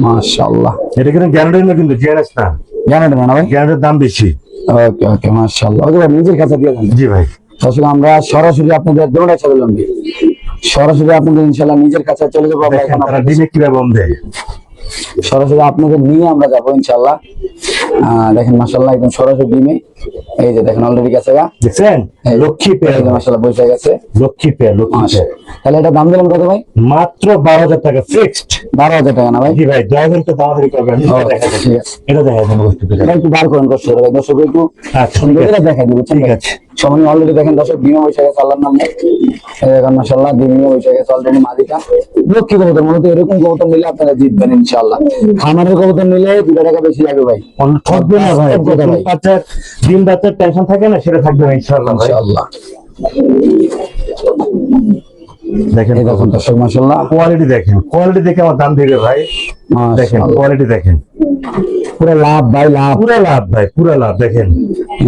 মাশাআল্লাহ। এটা কিন্তু গ্যারান্টি না, কিন্তু জিএনএস না, জানেন না ভাই? গ্যারান্টির দাম বেশি। ওকে ওকে মাশাআল্লাহ। ওকে ভাই নিজের কাছে দিয়ে দেন। জি ভাই। দর্শক আমরা সরাসরি আপনাদের দৌড়াই চলে যাবো, সরাসরি আপনাদের ইনশাআল্লাহ নিজের কাছে চলে যাবো। আমরা দেখেন এখন তারা ডিমে কিভাবে বম দেয়। সরাসরি আপনাদের নিয়ে আমরা যাবো ইনশাল্লাহ। দেখেন মাশাআল্লাহ একদম সরাসরি ডিমে, এই যে দেখেন অলরেডি গেছে গা, দেখছেন এই লক্ষ্মী পেয়ার, মাশাআল্লাহ বসে গেছে লক্ষ্মী পেয়ার, লক্ষ্মী পেয়ার। তাহলে এটা দাম দিলাম কত ভাই? মাত্র 12,000 টাকা ফিক্সড। 12,000 টাকা না ভাই? জি ভাই, দয়া করে তো দামাদারি করবেন। ও, ঠিক আছে। এটা দেখা যাবে বস্তুতে। এটা একটু বার করেন কষ্ট করে, দর্শক একটু আচ্ছা, সুন্দর ঠিক করে আছে। দেখাই দিব। ঠিক আছে। সবাই অলরেডি দেখেন দর্শক ডিমে বসে গেছে আল্লাহর নামে, এই দেখেন মাশাআল্লাহ ডিমে বসে গেছে অলরেডি মাদিটা। লক্ষ্মী কবুতর, মূলত এরকম কবুতর নিলে আপনারা জিতবেন ইনশাআল্লাহ। খামারের কবুতর নিলে 2 টাকা বেশি লাগবে ভাই, ঠকবে না ভাই। কথা ভাই। ডিম বাচ্চার টেনশন থাকে না, সেটা থাকবে না ইনশাআল্লাহ ভাই। ইনশাআল্লাহ। দেখেন এই দেখুন দর্শক মাশাআল্লাহ, কোয়ালিটি দেখেন, কোয়ালিটি দেখে আমার দাম দিবে ভাই। দেখেন মাশাআল্লাহ কোয়ালিটি দেখেন, পুরো লাভ ভাই, লাভ পুরা লাভ ভাই, পুরা লাভ। দেখেন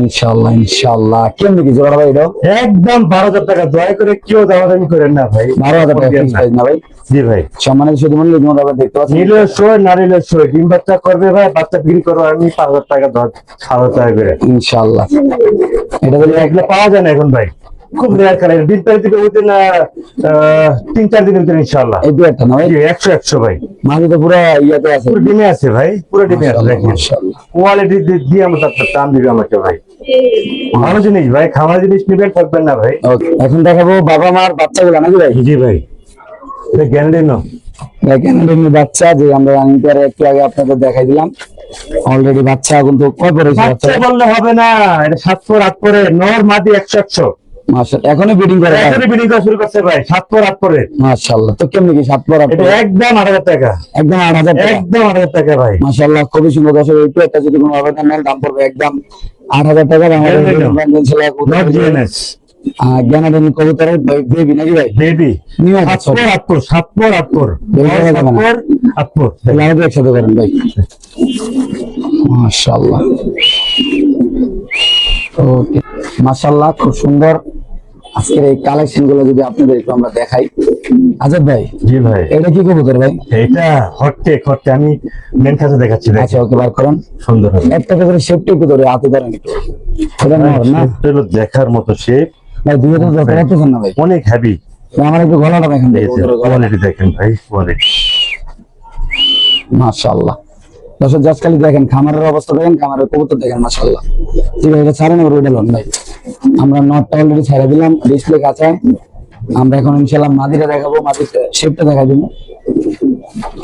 ইনশাআল্লাহ ইনশাআল্লাহ। কেমন কি জোড়া ভাই এটা? একদম 12,000 টাকা। দয়া করে কেউ দামাদামি করেন না ভাই। 12,000 টাকা ফিক্স প্রাইস না ভাই? জি ভাই, সম্মানিত শুধু মূল্য তোমরা আবার দেখতে পাচ্ছ, নিলে শোয় না নিলে শোয়। ডিম বাচ্চা করবে ভাই, বাচ্চা বিক্রি করবো আমি 5,000 টাকা, 6,000 টাকা করে। ইনশাআল্লাহ। এটা বলে এগুলো পাওয়া যায় না এখন ভাই, খুব রেয়ার কালার। ডিম পাড়ি থেকে হইতে না 3-4 দিনের ভিতরে ইনশাআল্লাহ। এই 2 একটা না ভাই? জি, 100 ভাই। মাঝে তো পুরো ইয়াতে আছে, পুরো ডিমে আছে ভাই, পুরো ডিমে আছে। দেখেন মাশাআল্লাহ। কোয়ালিটি দিয়ে আমরা দাম দিবে আমাকে ভাই। ভালো জিনিস ভাই, খামার জিনিস নিবেন, ঠকবেন না ভাই। ওকে, এখন দেখাবো বাবা মার বাচ্চাগুলো নাকি ভাই? জি ভাই, এটা গ্যারান্টি নো। দেখেন এমনি বাচ্চা যে আমরা রানিং পেয়ারে একটু আগে আপনাদের দেখাই দিলাম, অলরেডি বাচ্চা কিন্তু কয় পড়েছে বাচ্চা বাচ্চা? বললে হবে না, এটা 7 পর 8 পরে নর মাদি 100 মাশাআল্লাহ, এখনো বিডিং করে এখনই বিক্রি করা শুরু করছে ভাই। 7 পর 8 পরে মাশাআল্লাহ। তো কেমনি কি 7 পর এটা একদম 8,000 টাকা, একদম 8,000 টাকা? একদম 8,000 টাকা ভাই। মাশাআল্লাহ, খুবই সুন্দর দর্শক। একটু একটা যদি কোনো আবেদন নেন দাম পড়বে একদম 8,000 টাকা। নট জিএনএস জ্ঞানাদন কবুতরের বেবি নাকি ভাই? বেবি নিউ 7 পর 8 পর, 7 পর 8 পর, বের করা যাবে 7 না। পর 8 পর। লাইভ একসাথে করেন ভাই, মাশাআল্লাহ। ওকে মাশাআল্লাহ, খুব সুন্দর। আজকের এই কালেকশন গুলো যদি আপনাদের একটু আমরা দেখাই। আজাদ ভাই, জি ভাই, এটা কি কবুতর ভাই? এটা হটটেক, আমি মেন কাছে দেখাচ্ছি। আচ্ছা ওকে, বার করেন। সুন্দর হবে। একটা করে শেপটা একটু ধরে হাতে ধরেন একটু। এটা নর না শেপটা হলো দেখার মতো শেপ, ভাই? দুই তো যত পারতেছেন না ভাই? অনেক হেভি। আমার একটু গলাটা দেখেন ভাই, কবুতরের গলাটা। কোয়ালিটি দেখেন ভাই, কোয়ালিটি মাশাআল্লাহ। দর্শক জাস্ট খালি দেখেন খামারের অবস্থা, দেখেন খামারের কবুতর দেখেন মাশাআল্লাহ। ঠিক আছে, এটা ছাড়েন এবার ওইটা লন ভাই। আমরা নটটা অলরেডি ছেড়ে দিলাম, ডিসপ্লে কাছে। আমরা এখন ইনশাআল্লাহ মাদিটা দেখাবো, মাদির শেপটা দেখাই দিব।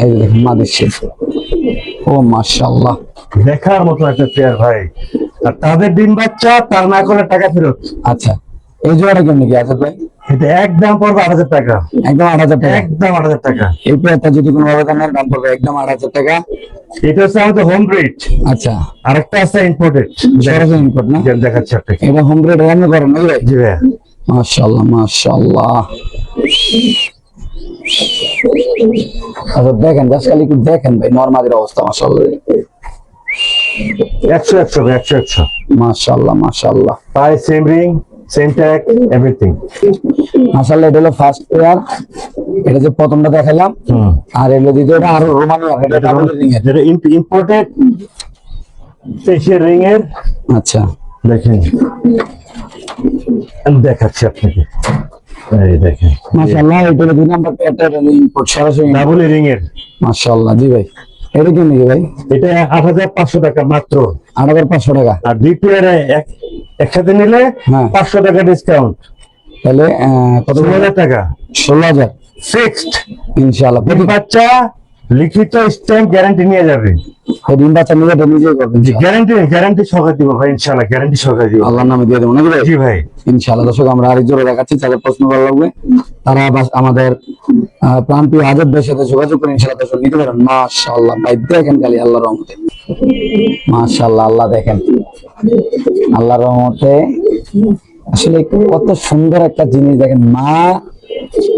এই যে দেখেন মাদির শেপ, ও মাশাআল্লাহ, দেখার মতো একটা পেয়ার ভাই। আর তাদের ডিম বাচ্চা তার না করে টাকা ফেরত। আচ্ছা এই জোড়াটা কেমনি কি আজাদ ভাই? এটা একদম পড়বে 8,000 টাকা, একদম 8,000 টাকা? একদম 8,000 টাকা। এই পেয়ারটা যদি কোনো আবেদন নেন দাম পড়বে একদম 8,000 টাকা। এটা হচ্ছে আমাদের হোম ব্রিড, আচ্ছা, আরেকটা আছে ইম্পোর্টেড। সরাসরি ইম্পোর্ট না? দেখাচ্ছি আপনাকে। এটা হোম গ্রেড রান্না করেন নাকি ভাই? জি ভাই, মাশাআল্লাহ মাশাআল্লাহ। আচ্ছা দেখেন জাস্ট খালি একটু দেখেন ভাই নরমাদের অবস্থা মাশাআল্লাহ। 100 ভাই, 100 মাশাআল্লাহ মাশাআল্লাহ পাই। Same ring, same tag, everything. মাশাআল্লাহ। এটা হলো ফার্স্ট পেয়ার, এটা যে প্রথমটা দেখালাম। আর এগুলো দ্বিতীয়টা আরো রোমানিয়া, এটা ডাবল রিং এর। যেটা ইম্পোর্টেড স্পেশাল রিং এর। আচ্ছা দেখেন, আমি দেখাচ্ছি আপনাকে। এই দেখেন মাশাআল্লাহ, এটা হলো 2 নাম্বার পেয়ারটা, এটা ইম্পোর্ট সরাসরি। ডাবল রিং এর। মাশাআল্লাহ। জি ভাই, এটা কি নাকি ভাই? এটা 8,500 টাকা মাত্র। 8,500 টাকা? আর দুই পেয়ারে একসাথে নিলে হ্যাঁ। 500 টাকা ডিসকাউন্ট, তাহলে কত? 16,000 টাকা 16,000 ফিক্সড। ইনশাআল্লাহ। প্রতি বাচ্চা লিখিত স্ট্যাম্প গ্যারান্টি নিয়ে যাবে। ডিম বাচ্চা নিয়ে এটা নিজেই করবেন গ্যারান্টি সহকারে দিব ভাই, ইনশাআল্লাহ গ্যারান্টি সহকারে দিব। আল্লাহর নামে দিয়ে দেবো নাকি ভাই? জি ভাই, ইনশাআল্লাহ। দর্শক আমরা আরেক জোড়া দেখাচ্ছি, যাদের প্রশ্ন করা লাগবে তারা আমাদের প্রান্তীয় আজাদ ভাইয়ের সাথে যোগাযোগ করে ইনশাআল্লাহ দর্শক নিতে পারেন। মাশাআল্লাহ ভাই, দেখেন খালি আল্লাহর রহমতে, মাশাআল্লাহ। আল্লাহ দেখেন, আল্লাহর রহমতে আসলে কত সুন্দর একটা জিনিস। দেখেন মা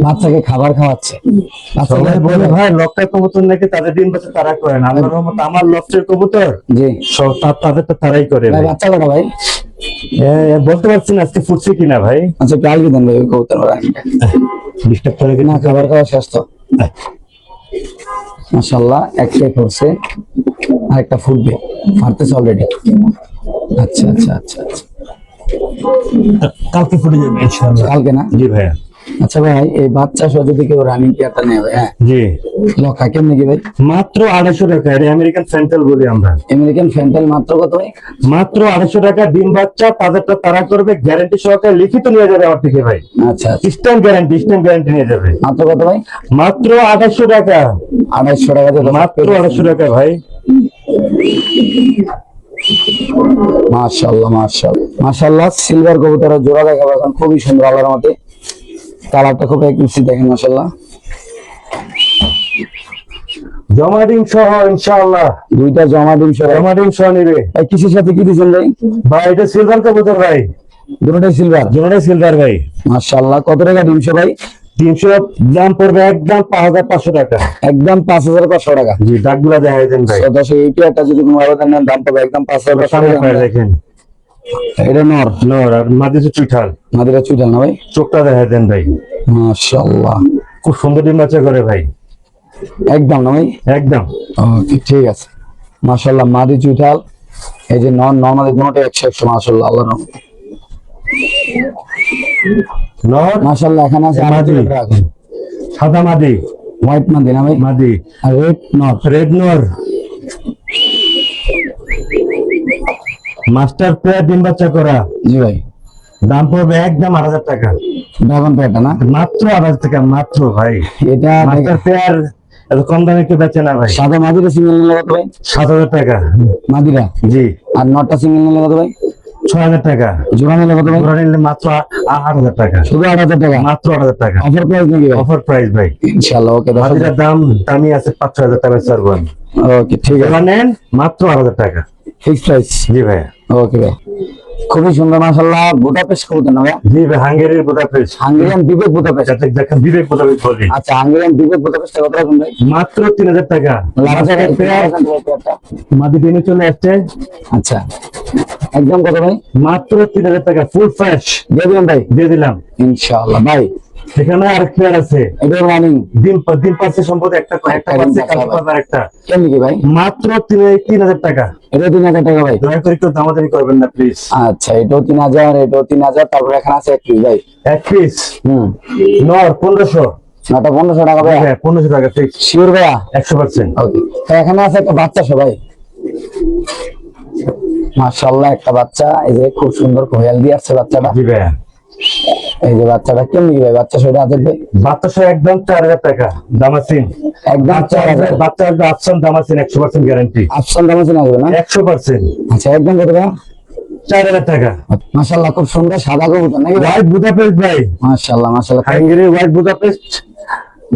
বাচ্চাকে খাবার খাওয়াচ্ছে। সবাই বলে ভাই লক্ষের কবুতর নাকি তাদের ডিম বাচ্চা তারা করে না। আল্লাহর রহমতে আমার লক্ষের কবুতর জি সব তাদের তো তারাই করে ভাই। ভাই। বাচ্চা কটা ভাই? বলতে পারছি না আজকে ফুটছে কিনা ভাই। আচ্ছা কাল কি দেন ভাই ওই কবুতর ডিস্টার্ব করে না? কিনা খাবার খাওয়া শেষ তো? মাশাআল্লাহ, একটাই করছে আর একটা ফুটবে, ফাটতেছে অলরেডি। আচ্ছা আচ্ছা আচ্ছা আচ্ছা, কালকে ফুটে যাবে ইনশাআল্লাহ। কালকে না? জি ভাইয়া, আচ্ছা ভাই, এই বাচ্চা সহ যদি কেউ রানিং পেয়ারটা নেবে, হ্যাঁ, জি লক্ষা কেমনি কি ভাই? মাত্র 250 টাকা। এটা আমেরিকান ফ্যান্টেল বলি আমরা। আমেরিকান ফ্যান্টাল মাত্র কত ভাই? মাত্র 250 টাকা। ডিম বাচ্চা তাদেরটা তারা করবে, গ্যারান্টি সহকারে লিখিত নিয়ে যাবে আমার থেকে ভাই। আচ্ছা আচ্ছা। স্ট্যাম্প গ্যারান্টি নিয়ে যাবে। মাত্র কত ভাই? মাত্র 250 টাকা। 250 টাকা দিয়ে মাত্র 250 টাকা ভাই। মাশাআল্লাহ মাশাআল্লাহ মাশাআল্লাহ। সিলভার কবুতরের জোড়া দেখাবো এখন, খুবই সুন্দর আল্লাহর মতে, কালারটা খুব একুরেসি দেখেন মাশাআল্লাহ। জমা ডিম সহ ইনশাআল্লাহ। দুইটা জমা ডিম সহ। জমা ডিম সহ নিবে ভাই কিসের সাথে কি দিয়েছেন ভাই? ভাই। এটা সিলভার কবুতর ভাই, দুটোটাই সিলভার। দুটোটাই সিলভার ভাই। মাশাআল্লাহ। কত টাকা ডিম সহ ভাই? 300 দাম পড়বে একদম 5500 টাকা। একদম 5500 টাকা। জি ডাকগুলা দেখাই দেন ভাই। তো দর্শক এই পেয়ারটা যদি কোনো আবেদন নেন দাম পাবে একদম 5500 সামনে পায়ে টাকা। দেখেন, এটা নর নর আর মাদিসে চুইঠাল। মাদিরা চুইটাল না ভাই? চোখটা দেখাই দেন ভাই। মাশাআল্লাহ। খুব সুন্দর ডিম বাচ্চা করে ভাই, একদম না ভাই? একদম। ওকে ঠিক আছে। মাশাআল্লাহ মাদি চুইঠাল। এই যে নর নরমালি দুটোটাই 100 মাশাআল্লাহ আল্লাহর রহমতে। নর মাশাআল্লাহ। এখানে আছে মাদি, সাদা মাদি, হোয়াইট মাদি না ভাই? মাদি আর রেড নর। রেড নর। মাস্টার পেয়ার ডিম বাচ্চা করা। জি ভাই। দাম পড়বে একদম 8000 টাকা। ড্রাগন পেয়ারটা না? মাত্র 8000 টাকা মাত্র ভাই। এটা মাস্টার পেয়ার এত কম দামে কেউ বেচে না ভাই। সাদা মাদিরা সিঙ্গেল নিলে কত ভাই? 7000 টাকা। মাদিরা। জি। আর নরটা সিঙ্গেল নিলে কত ভাই? 6000 টাকা। জোড়া নিলে কত ভাই? জোড়া নিলে মাত্র 8000 টাকা। শুধু 8000 টাকা? মাত্র 8000 টাকা। অফার প্রাইস নাকি ভাই? অফার প্রাইস ভাই। ইনশাআল্লাহ। ওকে দর্শক। মাদিরার দামি আছে 5-6000 টাকা ছাড়বো আমি। ওকে ঠিক আছে। জোড়া নেন মাত্র 8000 টাকা। Fix price? জি ভাই। ওকে ভাই। খুবই সুন্দর মাশাআল্লাহ। বুদাপেস্ট কবুতর না ভাই? জি ভাই, হাঙ্গেরির বুদাপেস্ট। হাঙ্গেরিয়ান বিবেক বুদাপেস্ট। যাতে দেখেন বিবেক বুদাপেস্ট বলি। আচ্ছা, হাঙ্গেরিয়ান বিবেক বুদাপেস্ট কত রাখুন ভাই? মাত্র 3000 টাকা। লাগাতার মাদি দিনে চলে আসছে। আচ্ছা, একদম কত ভাই? মাত্র 3000 টাকা ফুল ফ্রেশ দিয়ে দিবেন ভাই? দিয়ে দিলাম ইনশাআল্লাহ ভাই। সেখানে আরেক পেয়ার আছে। এটা রানিং দিন পাচ্ছে সম্পদ একটা পাচ্ছে কালকে একটা। কেমনি কি ভাই? মাত্র 3000 টাকা। এটা 3000 টাকা ভাই? দয়া করে একটু দামাদামি করবেন না প্লিজ। আচ্ছা, এটাও 3000, এটাও 3000, তারপর এখানে আছে 1 পিস ভাই। এক পিস নর 1500। নটা 1500 টাকা ভাই? হ্যাঁ 1500 টাকা ফিক্স। শিওর ভাইয়া? 100%। ওকে। এখানে আছে একটা বাচ্চা সবাই। মাশাআল্লাহ, একটা বাচ্চা। এই যে খুব সুন্দর কোয়াল দিয়ে আছে বাচ্চাটা। জি ভাই। এই যে বাচ্চাটা কেমনি কি ভাই? বাচ্চা সেটা আছে ভাই? বাচ্চা সহ একদম 4000 টাকা দামাসিন। একদম 4000? বাচ্চা আফসান দামাসিন 100% গ্যারান্টি। আফসান দাম আছে না না? 100%। আচ্ছা, একদম কত ভাই? 4000 টাকা। মাশাআল্লাহ, খুব সুন্দর সাদা কবুতর নাকি ভাই? হোয়াইট বুদাপেস্ট ভাই। মাশাআল্লাহ মাশাআল্লাহ। হাঙ্গেরির হোয়াইট বুদাপেস্ট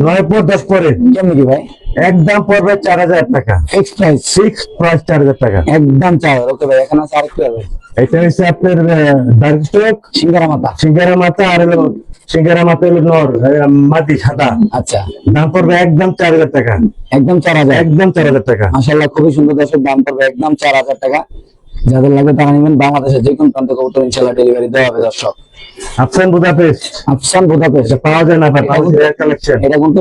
9 পর 10 পরে। কেমনি কি ভাই? একদম পড়বে 4000 টাকা। Fix price? ফিক্স প্রাইস 4000 টাকা। একদম 4000। ওকে ভাই। এখানে আছে আরেকটা ভাই। এটা হচ্ছে আপনার ডার্ক স্টক সিঙ্গারা মাথা। সিঙ্গারা মাথা আর হলো সিঙ্গারা মাথা হলো নর মাটি সাদা। আচ্ছা, দাম পড়বে একদম 4000 টাকা। একদম 4000? একদম 4000 টাকা। মাশাআল্লাহ, খুবই সুন্দর দর্শক। দাম পড়বে একদম 4000 টাকা। যাদের লাগবে তারা নেবেন। বাংলাদেশের যে কোনো প্রান্তে কবুতর ইনশাআল্লাহ ডেলিভারি দেওয়া হবে দর্শক। আফসান বুদাপেস্ট আফসান বুদাপেস্ট এটা পাওয়া যায় না ভাই, পাওয়া যায় কালেকশন। এটা কিন্তু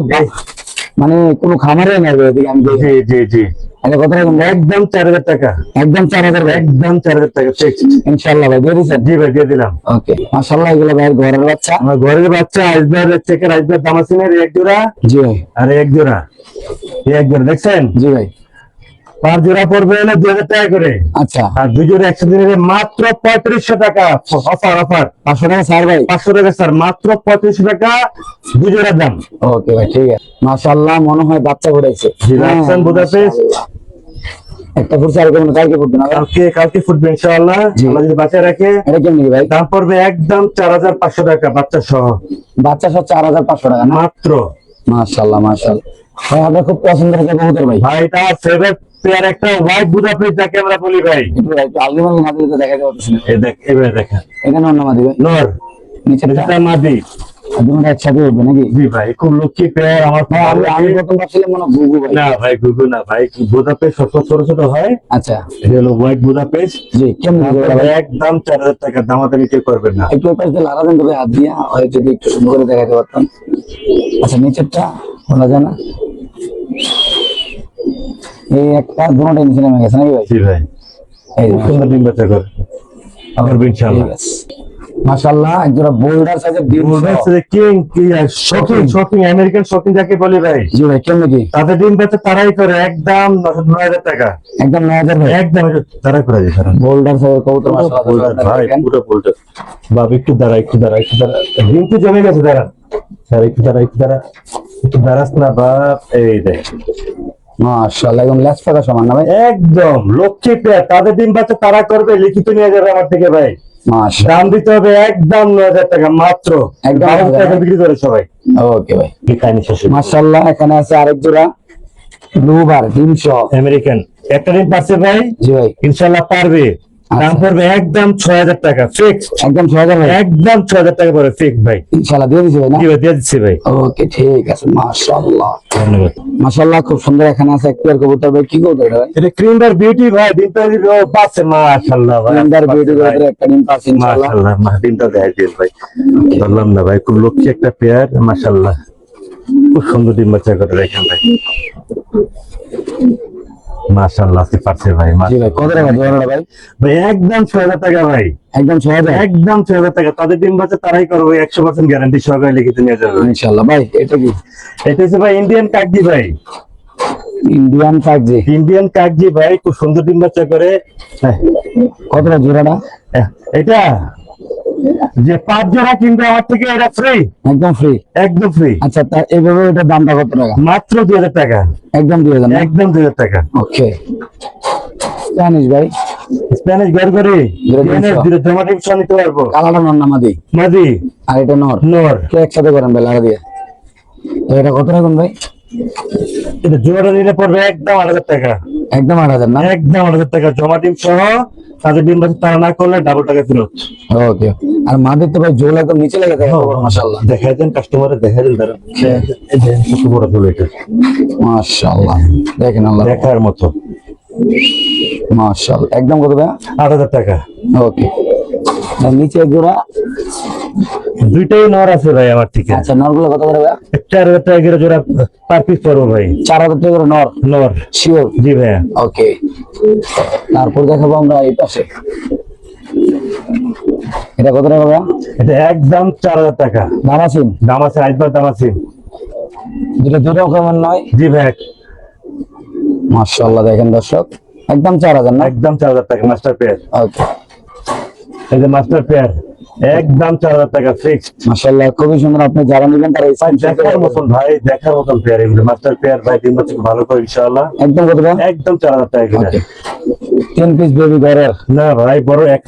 মানে কোনো খামারে নাই ভাই, এদিকে আমি দেখি। জি। এটা কত রাখুন? একদম 4000 টাকা। একদম 4000 ভাই? একদম 4000 টাকা ফিক্স। ইনশাআল্লাহ ভাই দিয়ে দিচ্ছেন? জি ভাই দিয়ে দিলাম। ওকে মাশাআল্লাহ। এগুলো ভাই ঘরের বাচ্চা? আমার ঘরের বাচ্চা আইসবার চেকের আইসবার দামাসিনের এক জোড়া জি ভাই। আর এক জোড়া দেখছেন? জি ভাই। পার জোড়া পড়বে হলো 2000 টাকা করে। আচ্ছা, আর দুই জোড়া 100 দিনের মাত্র 3500 টাকা। অফার 500 টাকা স্যার ভাই? 500 টাকা স্যার, মাত্র 3500 টাকা দুই জোড়ার দাম। ওকে ভাই ঠিক আছে। মাশাআল্লাহ, মনে হয় বাচ্চা ঘুরাইছে। আফসান বুদাপেস্ট একটা ফুটছে, আর কেমন কালকে ফুটবে না? কালকে ফুটবে ইনশাআল্লাহ, আল্লাহ যদি বাঁচিয়ে রাখে। এটা কেমনি ভাই? দাম পড়বে একদম 4500 টাকা বাচ্চা সহ। বাচ্চা সহ 4500 টাকা না? মাত্র। মাশাআল্লাহ মাশাআল্লাহ ভাই, আপনার খুব পছন্দের একটা কবুতর ভাই। ভাই এটা ফেভারিট পেয়ার একটা হোয়াইট বুদাপেস্ট যাকে আমরা বলি ভাই। একটু আলগিমালি না দিলে তো দেখাতে পারতেছি না। এই দেখ এবারে দেখেন। এখানে অন্য মাদি ভাই? নর নিচেরটা? এটা মাদি। দুটো একসাথে উঠবে নাকি? জি ভাই, খুব লক্ষ্মী পেয়ার। আমার ভাই আমি প্রথম ভাবছিলাম মনে হয় গুগু ভাই। না ভাই গুগু না ভাই, বুদাপেস্ট ছোট ছোট হয়। আচ্ছা, এটা হলো হোয়াইট বুদাপেস্ট। জি কেমন ভাই? একদম 4000 টাকা। দামাদামি কেউ করবেন না। একটু পাশ দিয়ে লাগাবেন তো ভাই হাত দিয়া, হয় যদি একটু সুন্দর করে দেখাতে পারতাম। আচ্ছা, নিচেরটা বলা যায় না? এই একটা দুটোটা নিচে নেমে গেছে নাকি ভাই? জি ভাই, এই যে, সুন্দর ডিম বাচ্চা করে। আবার ঠিক ইনশাআল্লাহ। আছে। মাশাআল্লাহ একজোড়া বোল্ডার সাইজের ডিম king shocking shocking American shocking যাকে বলে ভাই, জি ভাই কেমন কি তাদের ডিম বেচে তারাই করে একদম 9,000 টাকা, একদম 9,000 ভাই একদম তারা করে দিচ্ছে বোল্ডার সাইজের কবুতর মাশাআল্লাহ ভাই, পুরো বোল্ডার। বাবা একটু দাঁড়া, একটু দাঁড়া, একটু দাঁড়া, ডিম তো জমে গেছে, দাঁড়া দাঁড়া, একটু দাঁড়া, একটু দাঁড়া, একটু দাঁড়াস না বাপ। এই দেখ মাশাআল্লাহ একদম লেস পাকা সমান না ভাই, একদম লক্ষ্মী পেয়ার, তাদের ডিম বাচ্চা তারা করবে, লিখিত নিয়ে যাবে আমার থেকে ভাই। মাশাআল্লাহ দাম দিতে হবে একদম 9,000 টাকা মাত্র, একদম 12,000 টাকা বিক্রি করে সবাই। ওকে ভাই খাইনি শেষ। মাশাআল্লাহ এখানে আছে আরেক জোড়া ব্লুবার ডিম সহ আমেরিকান একটা ডিম পাচ্ছে ভাই, জি ভাই ইনশাআল্লাহ পারবে। দাম পড়বে একদম 6,000 টাকা ফিক্সড, একদম 6,000 ভাই একদম 6,000 টাকা পড়বে ফিক্সড ভাই। ইনশাআল্লাহ দিয়ে দিছি ভাই না জি ভাই দিয়ে দিচ্ছি ভাই, ওকে ঠিক আছে মাশাআল্লাহ ধন্যবাদ। মাশাআল্লাহ খুব সুন্দর এখানে আছে এক পেয়ার কবুতর ভাই কি কবুতর এটা ভাই এটা ক্রিমবার বিউটি ভাই, ডিমটা পাচ্ছে মাশাআল্লাহ ভাই, সুন্দর বিউটি কবুতর একটা ডিম পাচ্ছি ইনশাআল্লাহ মাশাআল্লাহ। ডিমটা দেখাই দিন ভাই, বললাম না ভাই খুব লক্ষ্মী একটা পেয়ার মাশাআল্লাহ, খুব সুন্দর ডিম বাচ্চা করে রাখেন ভাই মাশাআল্লাহ। আজকে পারছে ভাই জি ভাই কত টাকা জোড়াটা ভাই ভাই একদম 6,000 টাকা ভাই, একদম 6,000 একদম 6,000 টাকা। তাদের ডিম বাচ্চা তারাই করবে 100% গ্যারান্টি সহকারে লিখিত নিয়ে যাবে। ইনশাআল্লাহ ভাই এটা কি এটা হচ্ছে ভাই ইন্ডিয়ান কাকজি ভাই, ইন্ডিয়ান কাগজি ইন্ডিয়ান কাকজি ভাই, খুব সুন্দর ডিম বাচ্চা করে। হ্যাঁ, কত টাকা জোড়াটা এটা যে 5 জোড়া কিনবে আমার থেকে এটা ফ্রি, একদম ফ্রি একদম ফ্রি, আচ্ছা তা এইভাবে এটার দামটা কত টাকা মাত্র 2,000 টাকা, একদম 2,000 একদম 2,000 টাকা। ওকে স্প্যানিশ ভাই স্প্যানিশ ঘর করে জমা ডিম সহ নিতে পারবো। কালারটা নর নামাদি মাদি আর এটা নর নর, কে একসাথে করেন ভাই লাগা দিয়ে তো এটা কত টাকা ভাই এটা জোড়া নিলে পড়বে একদম 8,000 টাকা, একদম 8,000 না একদম 8,000 টাকা জমা ডিম সহ। তাদের ডিম বাচ্চা তারা না করলে ডাবল টাকা ফেরত। ওকে আর মাদের তো ভাই জোল একদম নিচে লেগে থাকে মাশাআল্লাহ দেখাই দেন কাস্টমারে, দেখাই দেন তারা কত বড় ফুল এটা, মাশাআল্লাহ দেখেন আল্লাহ দেখার মতো মাশাআল্লাহ একদম কত ভাই 8,000 টাকা। ওকে আর নিচে এক জোড়া দুইটাই নর আছে ভাই আমার থেকে, আচ্ছা নরগুলো কত করে ভাই 4,000 টাকা করে জোড়া পার পিস পড়বো ভাই, 4,000 টাকা করে নর নর। শিওর জি ভাইয়া, ওকে তারপর দেখাবো আমরা এই পাশে এটা কত টাকা ভাই এটা একদম 4,000 টাকা দাম আছে দাম আছে, আইসবার দাম আছে। যেটা দুটো কেমন নয় জি ভাই মাশাআল্লাহ দেখেন দর্শক একদম 4,000 না একদম 4,000 টাকা মাস্টার পেয়ার, ওকে এই যে মাস্টার পেয়ার একদম 4,000 টাকা ফিক্সড। মাশাআল্লাহ খুবই সুন্দর আপনি যারা নেবেন তারা দেখার মতন ভাই, দেখার মতন পেয়ার এগুলো মাস্টার পেয়ার ভাই, ডিম বাচ্চা ভালো করে ইনশাআল্লাহ একদম কত টাকা একদম 4,000 টাকা কিনা। ওকে 3 পিস বেবি ঘরের না ভাই বড় এক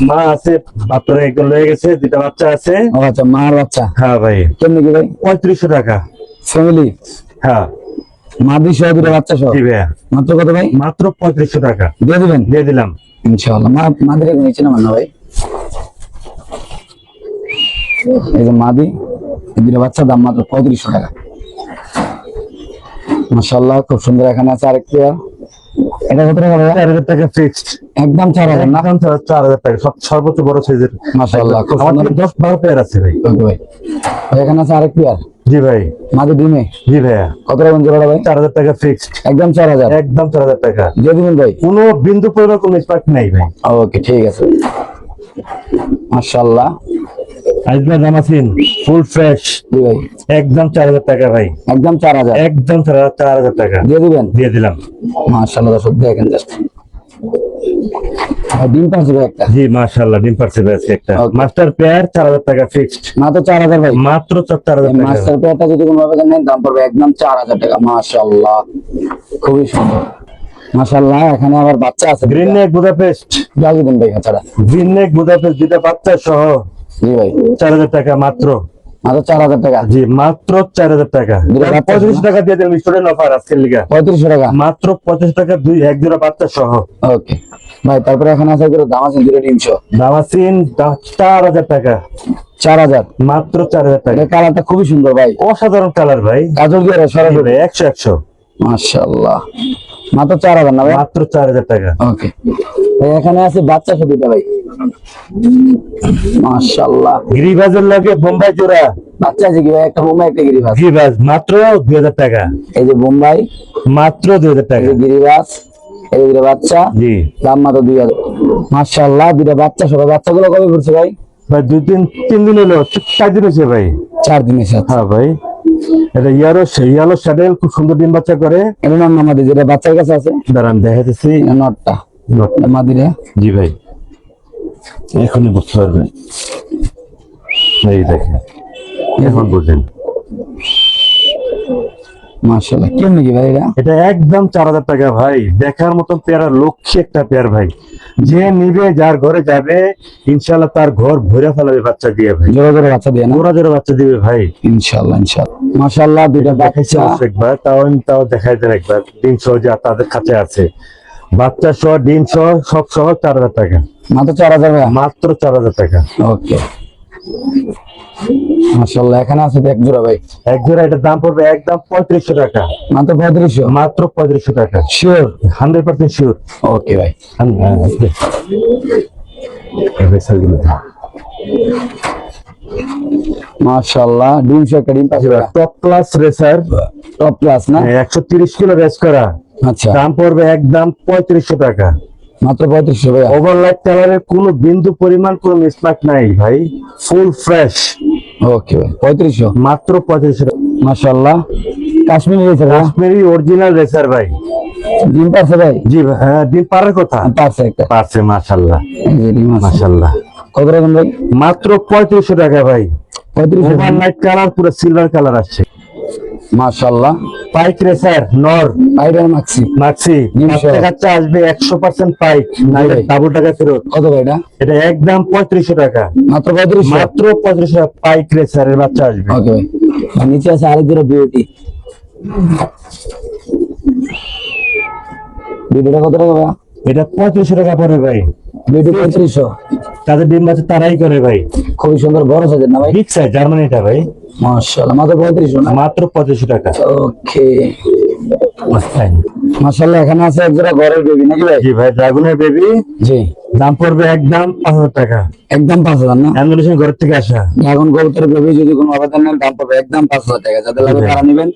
মা আছে, বাচ্চারা একজন লয়ে গেছে, দুটা বাচ্চা আছে। ও আচ্ছা মার বাচ্চা হ্যাঁ ভাই কেমনি কি ভাই 3500 টাকা, ফ্যামিলি হ্যাঁ মাদি সহ দুটো বাচ্চা সহ জি ভাইয়া মাত্র কত ভাই মাত্র 3500 টাকা দিয়ে দিবেন দিয়ে দিলাম ইনশাআল্লাহ মাদের একটু নিচে নামান না ভাই এই যে মাদি এই দুটো বাচ্চা দাম মাত্র 3500 টাকা মাশাআল্লাহ খুব সুন্দর এখানে আছে আরেক পেয়ার এটা কত টাকা ভাই 4,000 টাকা ফিক্সড, একদম 4,000 না একদম 4,000 টাকা, সর্বোচ্চ বড় সাইজের। মাশাআল্লাহ খুব আমার সুন্দর 10-12 পেয়ার আছে ভাই। ওকে ভাই এখানে আছে আরেক পেয়ার জি ভাই, মাদি ডিমে জি ভাইয়া কত টাকা জোড়া ভাই 4,000 টাকা ফিক্সড, একদম 4,000 একদম 4,000 টাকা দিয়ে দিবেন ভাই কোনো বিন্দু পরিমাণ কোনো স্পার্ক নাই ভাই। ওকে ঠিক আছে মাশাআল্লাহ আইসবার দাম আছেন ফুল ফ্রেশ জি ভাই একদম 4,000 টাকা ভাই, একদম 4,000 একদম 4,000 টাকা দিয়ে দিবেন দিয়ে দিলাম। মাশাআল্লাহ দর্শক দেখেন জাস্ট ডিম পাঁচ ভাই একটা জি মাশাআল্লাহ ডিম পারছে ভাই আজকে একটা Okay. মাস্টার পেয়ার 4,000 টাকা ফিক্সড, মাত্র 4,000 ভাই মাত্র 4,000 টাকা। মাস্টার পেয়ারটা যদি কোনো ভাবে নেন দাম পড়বে একদম 4,000 টাকা মাশাআল্লাহ খুবই সুন্দর মাশাআল্লাহ এখানে আবার বাচ্চা আছে গ্রিন নেক বুদাপেস্ট, লাগিয়ে দিন ভাই ছাড়া গ্রিন নেক বুদাপেস্ট দুটা বাচ্চা সহ জি ভাই 4,000 টাকা মাত্র, মাত্র 4,000 টাকা জি মাত্র 4,000 টাকা। দুটো বাচ্চা 35 টাকা দিয়ে দিলাম স্টুডেন্ট অফার আজকের লিগা, 3500 টাকা মাত্র 25 টাকা এক জোড়া বাচ্চা সহ। ওকে ভাই তারপরে এখানে আছে এগুলো দাম আছে দুটো ডিম সহ দাম আছেন 4,000 টাকা, 4,000 মাত্র 4,000 টাকা। এটা কালারটা খুবই সুন্দর ভাই অসাধারণ কালার ভাই, কাজল দিয়ে সরাসরি 100 মাশাআল্লাহ মাত্র 4,000 না ভাই মাত্র 4,000 টাকা। ওকে ভাই এখানে আছে বাচ্চা সুবিধা ভাই মাশাআল্লাহ গিরিবাজের লাগে বোম্বাই জোড়া, বাচ্চা আছে কি ভাই একটা বোম্বাই একটা গিরিবাস গিরিবাজ মাত্র 2,000 টাকা, এই যে বোম্বাই মাত্র 2,000 এই টাকা যে গিরিবাস এই যে দুটো বাচ্চা জি। দাম মাত্র 2,000 মাশাআল্লাহ দুটো বাচ্চা সবাই বাচ্চাগুলো কবে করছে ভাই ভাই 3 দিন হলো, 4 দিন হয়েছে ভাই। 4 দিনের সাথে হ্যাঁ ভাই, এটা ইয়ালো স্যাডেল, খুব সুন্দর ডিম বাচ্চা করে। এটা নাম আমাদের যেটা বাচ্চার কাছে আছে দাঁড়ান দেখাইতেছি। নটটা নটটা। মাদিরা। জি ভাই, এখনই বুঝতে পারবেন। এই দেখেন, এখন বুঝলেন। মাশাআল্লাহ, কেমন কি ভাই এটা? এটা একদম 4000 টাকা ভাই, দেখার মতন পেয়ারা, লক্ষ্যে একটা পেয়ার ভাই। যে নিবে, যার ঘরে যাবে, ইনশাআল্লাহ তার ঘর ভরে ফেলাবে বাচ্চা দিয়ে ভাই। জোড়া জোড়া বাচ্চা দিয়ে না? জোড়া জোড়া বাচ্চা দিবে ভাই, ইনশাআল্লাহ ইনশাআল্লাহ। মাশাআল্লাহ, দুইটা দেখাইছি বাচ্চা। অবশ্যই একবার, তাও দেখাই দেন একবার। ডিম সহ যে তাদের কাছে আছে, বাচ্চা সহ ডিম সহ সব সহ 4000 টাকা, মাত্র 4000 টাকা। মাত্র 4000 টাকা। ওকে, মাশাআল্লাহ। এখানে আছে তো এক জোড়া ভাই, এক জোড়া, এটার দাম পড়বে একদম 3500 টাকা, মাত্র 3500। মাত্র 3500 টাকা, শিওর? 100% শিওর। ওকে ভাই, মাশাআল্লাহ। ডিম সহ একটা ডিম পাশে top class racer, top class না? 130 কিলো রেস করা, আচ্ছা, দাম পড়বে একদম 3500 টাকা। মাত্র 3500 ভাই। ওভারলাইট কালারের কোনো বিন্দু পরিমাণ কোনো মিসমার্ক নাই ভাই, ফুল ফ্রেশ। ওকে ভাই, 3500, মাত্র 3500 টাকা। মাশাআল্লাহ। কাশ্মীরি রেসার না? কাশ্মীরি অরিজিনাল রেসার ভাই। ডিম পাশে ভাই? জি ভাই, হ্যাঁ, ডিম পারার কথা পাশে একটা পারছে, মাশাআল্লাহ এই যে ডিম আছে। মাশাআল্লাহ। কত রকম ভাই? মাত্র 3500 টাকা ভাই। 3500। ওভারলাইট কালার, পুরো সিলভার কালার আসছে। মাশাআল্লাহ। পাইক রেসার নর, পাইডার মাক্সি মাক্সি, নিশ্চয়। বাচ্চা আসবে 100% পাইক, নাইলে ভাই। ডাবল টাকা ফেরত। কত ভাই এটা? এটা একদম 3500 টাকা, মাত্র 3500। মাত্র 3500 টাকা, পাইক রেসারের বাচ্চা আসবে। ওকে ভাই, আর নিচে আছে আরেক জোড়া বিউটি। বিউটিটা কত টাকা ভাই? এটা 3500 টাকা পড়বে ভাই। বিউটি 3500। তাদের ডিম বাচ্চা তারাই করে ভাই, খুবই সুন্দর বড় সাইজের না ভাই? বিগ সাইজ জার্মানিটা ভাই, মাশাআল্লাহ, মাত্র 3500 না? মাত্র 3500 টাকা। ওকে, মাশাআল্লাহ। এখানে আছে এক জোড়া ঘরের বেবি নাকি ভাই? জি ভাই, ড্রাগনের বেবি, জি। দাম পড়বে একদম 5000 টাকা, একদম 5000 না? ইন্দোনেশিয়ান ঘর থেকে আসা। এখন কবুতরের বেবি যদি কোনো আবেদন নেন, দাম পড়বে একদম 5000 টাকা। যাদের লাগবে জি। তারা নেবেন।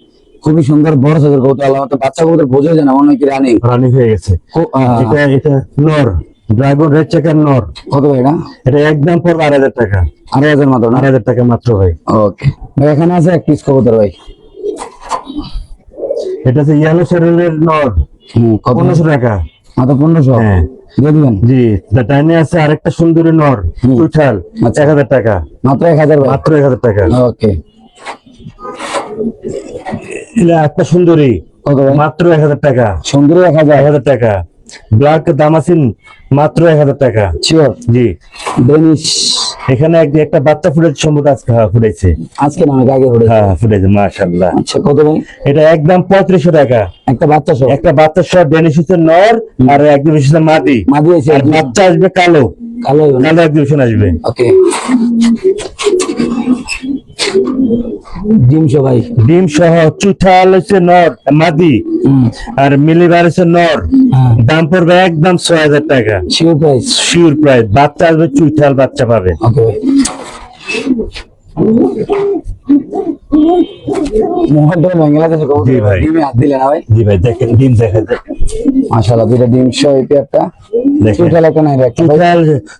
খুবই সুন্দর বড় সাইজের কবুতর, আল্লাহ তো বাচ্চা কবুতর বোঝে যায় না, মনে হয় কি রানিং। রানি হয়ে গেছে। এটা নর, ড্রাগন রেড চেকার নর। কত ভাই এটা? এটা একদম পড়বে 8000 টাকা, 8000 মাত্র না? 8000 টাকা মাত্র ভাই। ওকে ভাই, এখানে আছে এক পিস কবুতর ভাই। এটা হচ্ছে ইয়েলো শেডেলের নর, কত? 1500 টাকা। মাত্র 1500 হ্যাঁ দিয়ে দিবেন? জি। টাইনে আছে আরেকটা সুন্দরী নর, টুইটাল, আচ্ছা। 1000 টাকা, মাত্র 1000 ভাই। মাত্র 1000 টাকা। ওকে, এটা একটা সুন্দরী, কত ভাই? মাত্র 1000 টাকা, সুন্দরী 1000। 1000 টাকা। ব্ল্যাক দামাসিন, মাত্র 1000 টাকা। শিওর? জি। ডেনিশ এখানে একটা বাচ্চা ফুটেছে, সম্ভবত আজকে, হ্যাঁ ফুটেছে, আজকে না, অনেক আগে উঠেছে। হ্যাঁ ফুটেছে, মাশাআল্লাহ। আচ্ছা, কত ভাই? এটা একদম 3500 টাকা, একটা বাচ্চা সহ? একটা বাচ্চা সহ, ডেনিশিসের নর আর একদম মাদি, মাদি আছে? আর বাচ্চা আসবে কালো, কালো হইবো না? কালো এক্সিবিশন আসবে। ওকে, ডিম সহ ভাই? ডিম সহ, চুঠাল হচ্ছে নর মাদি, আর মিলিবার হচ্ছে নর, হ্যাঁ। দাম পড়বে একদম 6000 টাকা, শিওর প্রাইস? Sure price. বাচ্চা আসবে, চুঠাল বাচ্চা পাবে। ওকে ভাই। মোহনটা বাংলাদেশে কবুতর জি ভাই। ডিমে হাত দিলে না ভাই? জি ভাই, দেখেন ডিম দেখা যায়, মাশাআল্লাহ, দুইটা ডিম সহ এই পেয়ারটা। দেখেন। চুটাল একটা নাই একটা ভাই?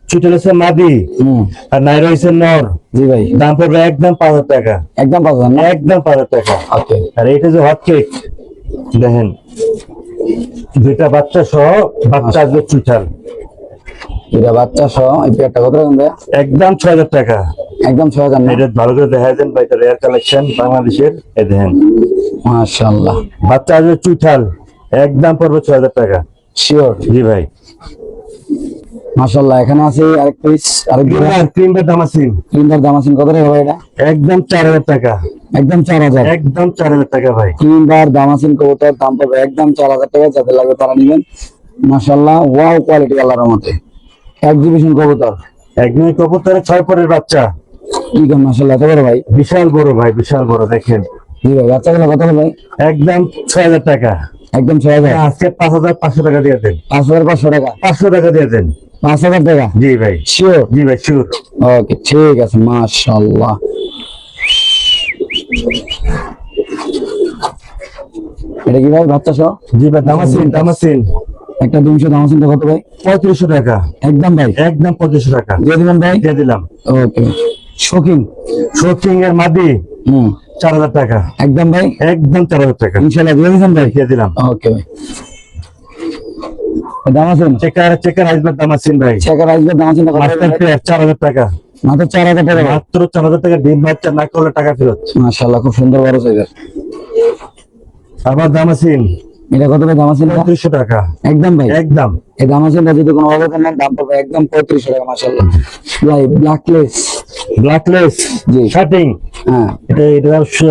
চুঠাল হচ্ছে মাদি, আর নাইরা হচ্ছে নর, জি ভাই। দাম পড়বে একদম 5000 টাকা, একদম 5000 না? একদম 5000 টাকা। ওকে, আর এটা যে হট কেক, দেখেন দুইটা বাচ্চা সহ, বাচ্চা আসবে চুঠাল, দুইটা বাচ্চা সহ এই পেয়ারটা কত রকম ভাই? একদম 6000 টাকা। একদম 6000 না? এটা ভালো করে দেখা দেন ভাই, এটা রেয়ার কালেকশন বাংলাদেশের। এই দেখেন মাশাআল্লাহ, বাচ্চা আসবে চুঠাল, একদম পড়বে 6000 টাকা। শিওর? জি ভাই। মাশাআল্লাহ। এখানে আছে আরেক পিস, আরেক জোড়া ক্রিমের দাম আছে ক্লিনার। দাম আছেন কত টাকা ভাই এটা? একদম 4000 টাকা, একদম 4000। একদম 4000 টাকা ভাই। ক্লিনার দাম আছেন কবুতর, দাম পাবে একদম 4000 টাকা। যাদের লাগবে তারা নেবেন। মাশাআল্লাহ, ওয়াও কোয়ালিটি আল্লাহর রহমতে। এক্সিবিশন কবুতর, একদম কবুতরের 6 পরের বাচ্চা, কি কম? মাশাআল্লাহ, এত বড় ভাই? বিশাল বড় ভাই, বিশাল বড়। দেখেন জি ভাই, বাচ্চাগুলো কত হলো ভাই? একদম 6000 টাকা, একদম 6000। আজকে 5500 টাকা দিয়ে দেন, 5500 টাকা? 500 টাকা দিয়ে দেন। 5000 টাকা? জি ভাই, শিওর? জি ভাই শিওর। ওকে, ঠিক আছে। মাশাআল্লাহ, এটা কি ভাই বাচ্চা সহ? জি ভাই, দামাসিন, দামাসিন একটা 200 দাম আছেন কত ভাই? 3500 টাকা, একদম ভাই, একদম 3500 টাকা দিয়ে দিবেন ভাই। দিয়ে দিলাম। ওকে, শৌখিন। শৌখিন এর মাদি 4000 টাকা, একদম ভাই, একদম 4000 টাকা ইনশাআল্লাহ দিয়ে দিবেন ভাই। দিয়ে দিলাম। ওকে ভাই, দাম আছেন চেকার হাইজবের দাম আছেন ভাই, চেকার আসবে, দাম আছেন কত ভাই? মাস্টার পেয়ার 4000 টাকা, মাত্র 4000 টাকা। মাত্র 4000 টাকা, ডিম বাচ্চা না করলে টাকা ফেরত। মাশাআল্লাহ, খুব সুন্দর বড় সাইজের। আবার দাম আছেন এটা কত ভাই? দাম আছেন 3500 টাকা, একদম ভাই, একদম। এই দাম আছেন যদি কোনো ভাবে নেন দাম পড়বে একদম 3500 টাকা। মাশাআল্লাহ ভাই, ব্ল্যাকলেস। ব্ল্যাকলেস জি। শার্টিং, হ্যাঁ, এটা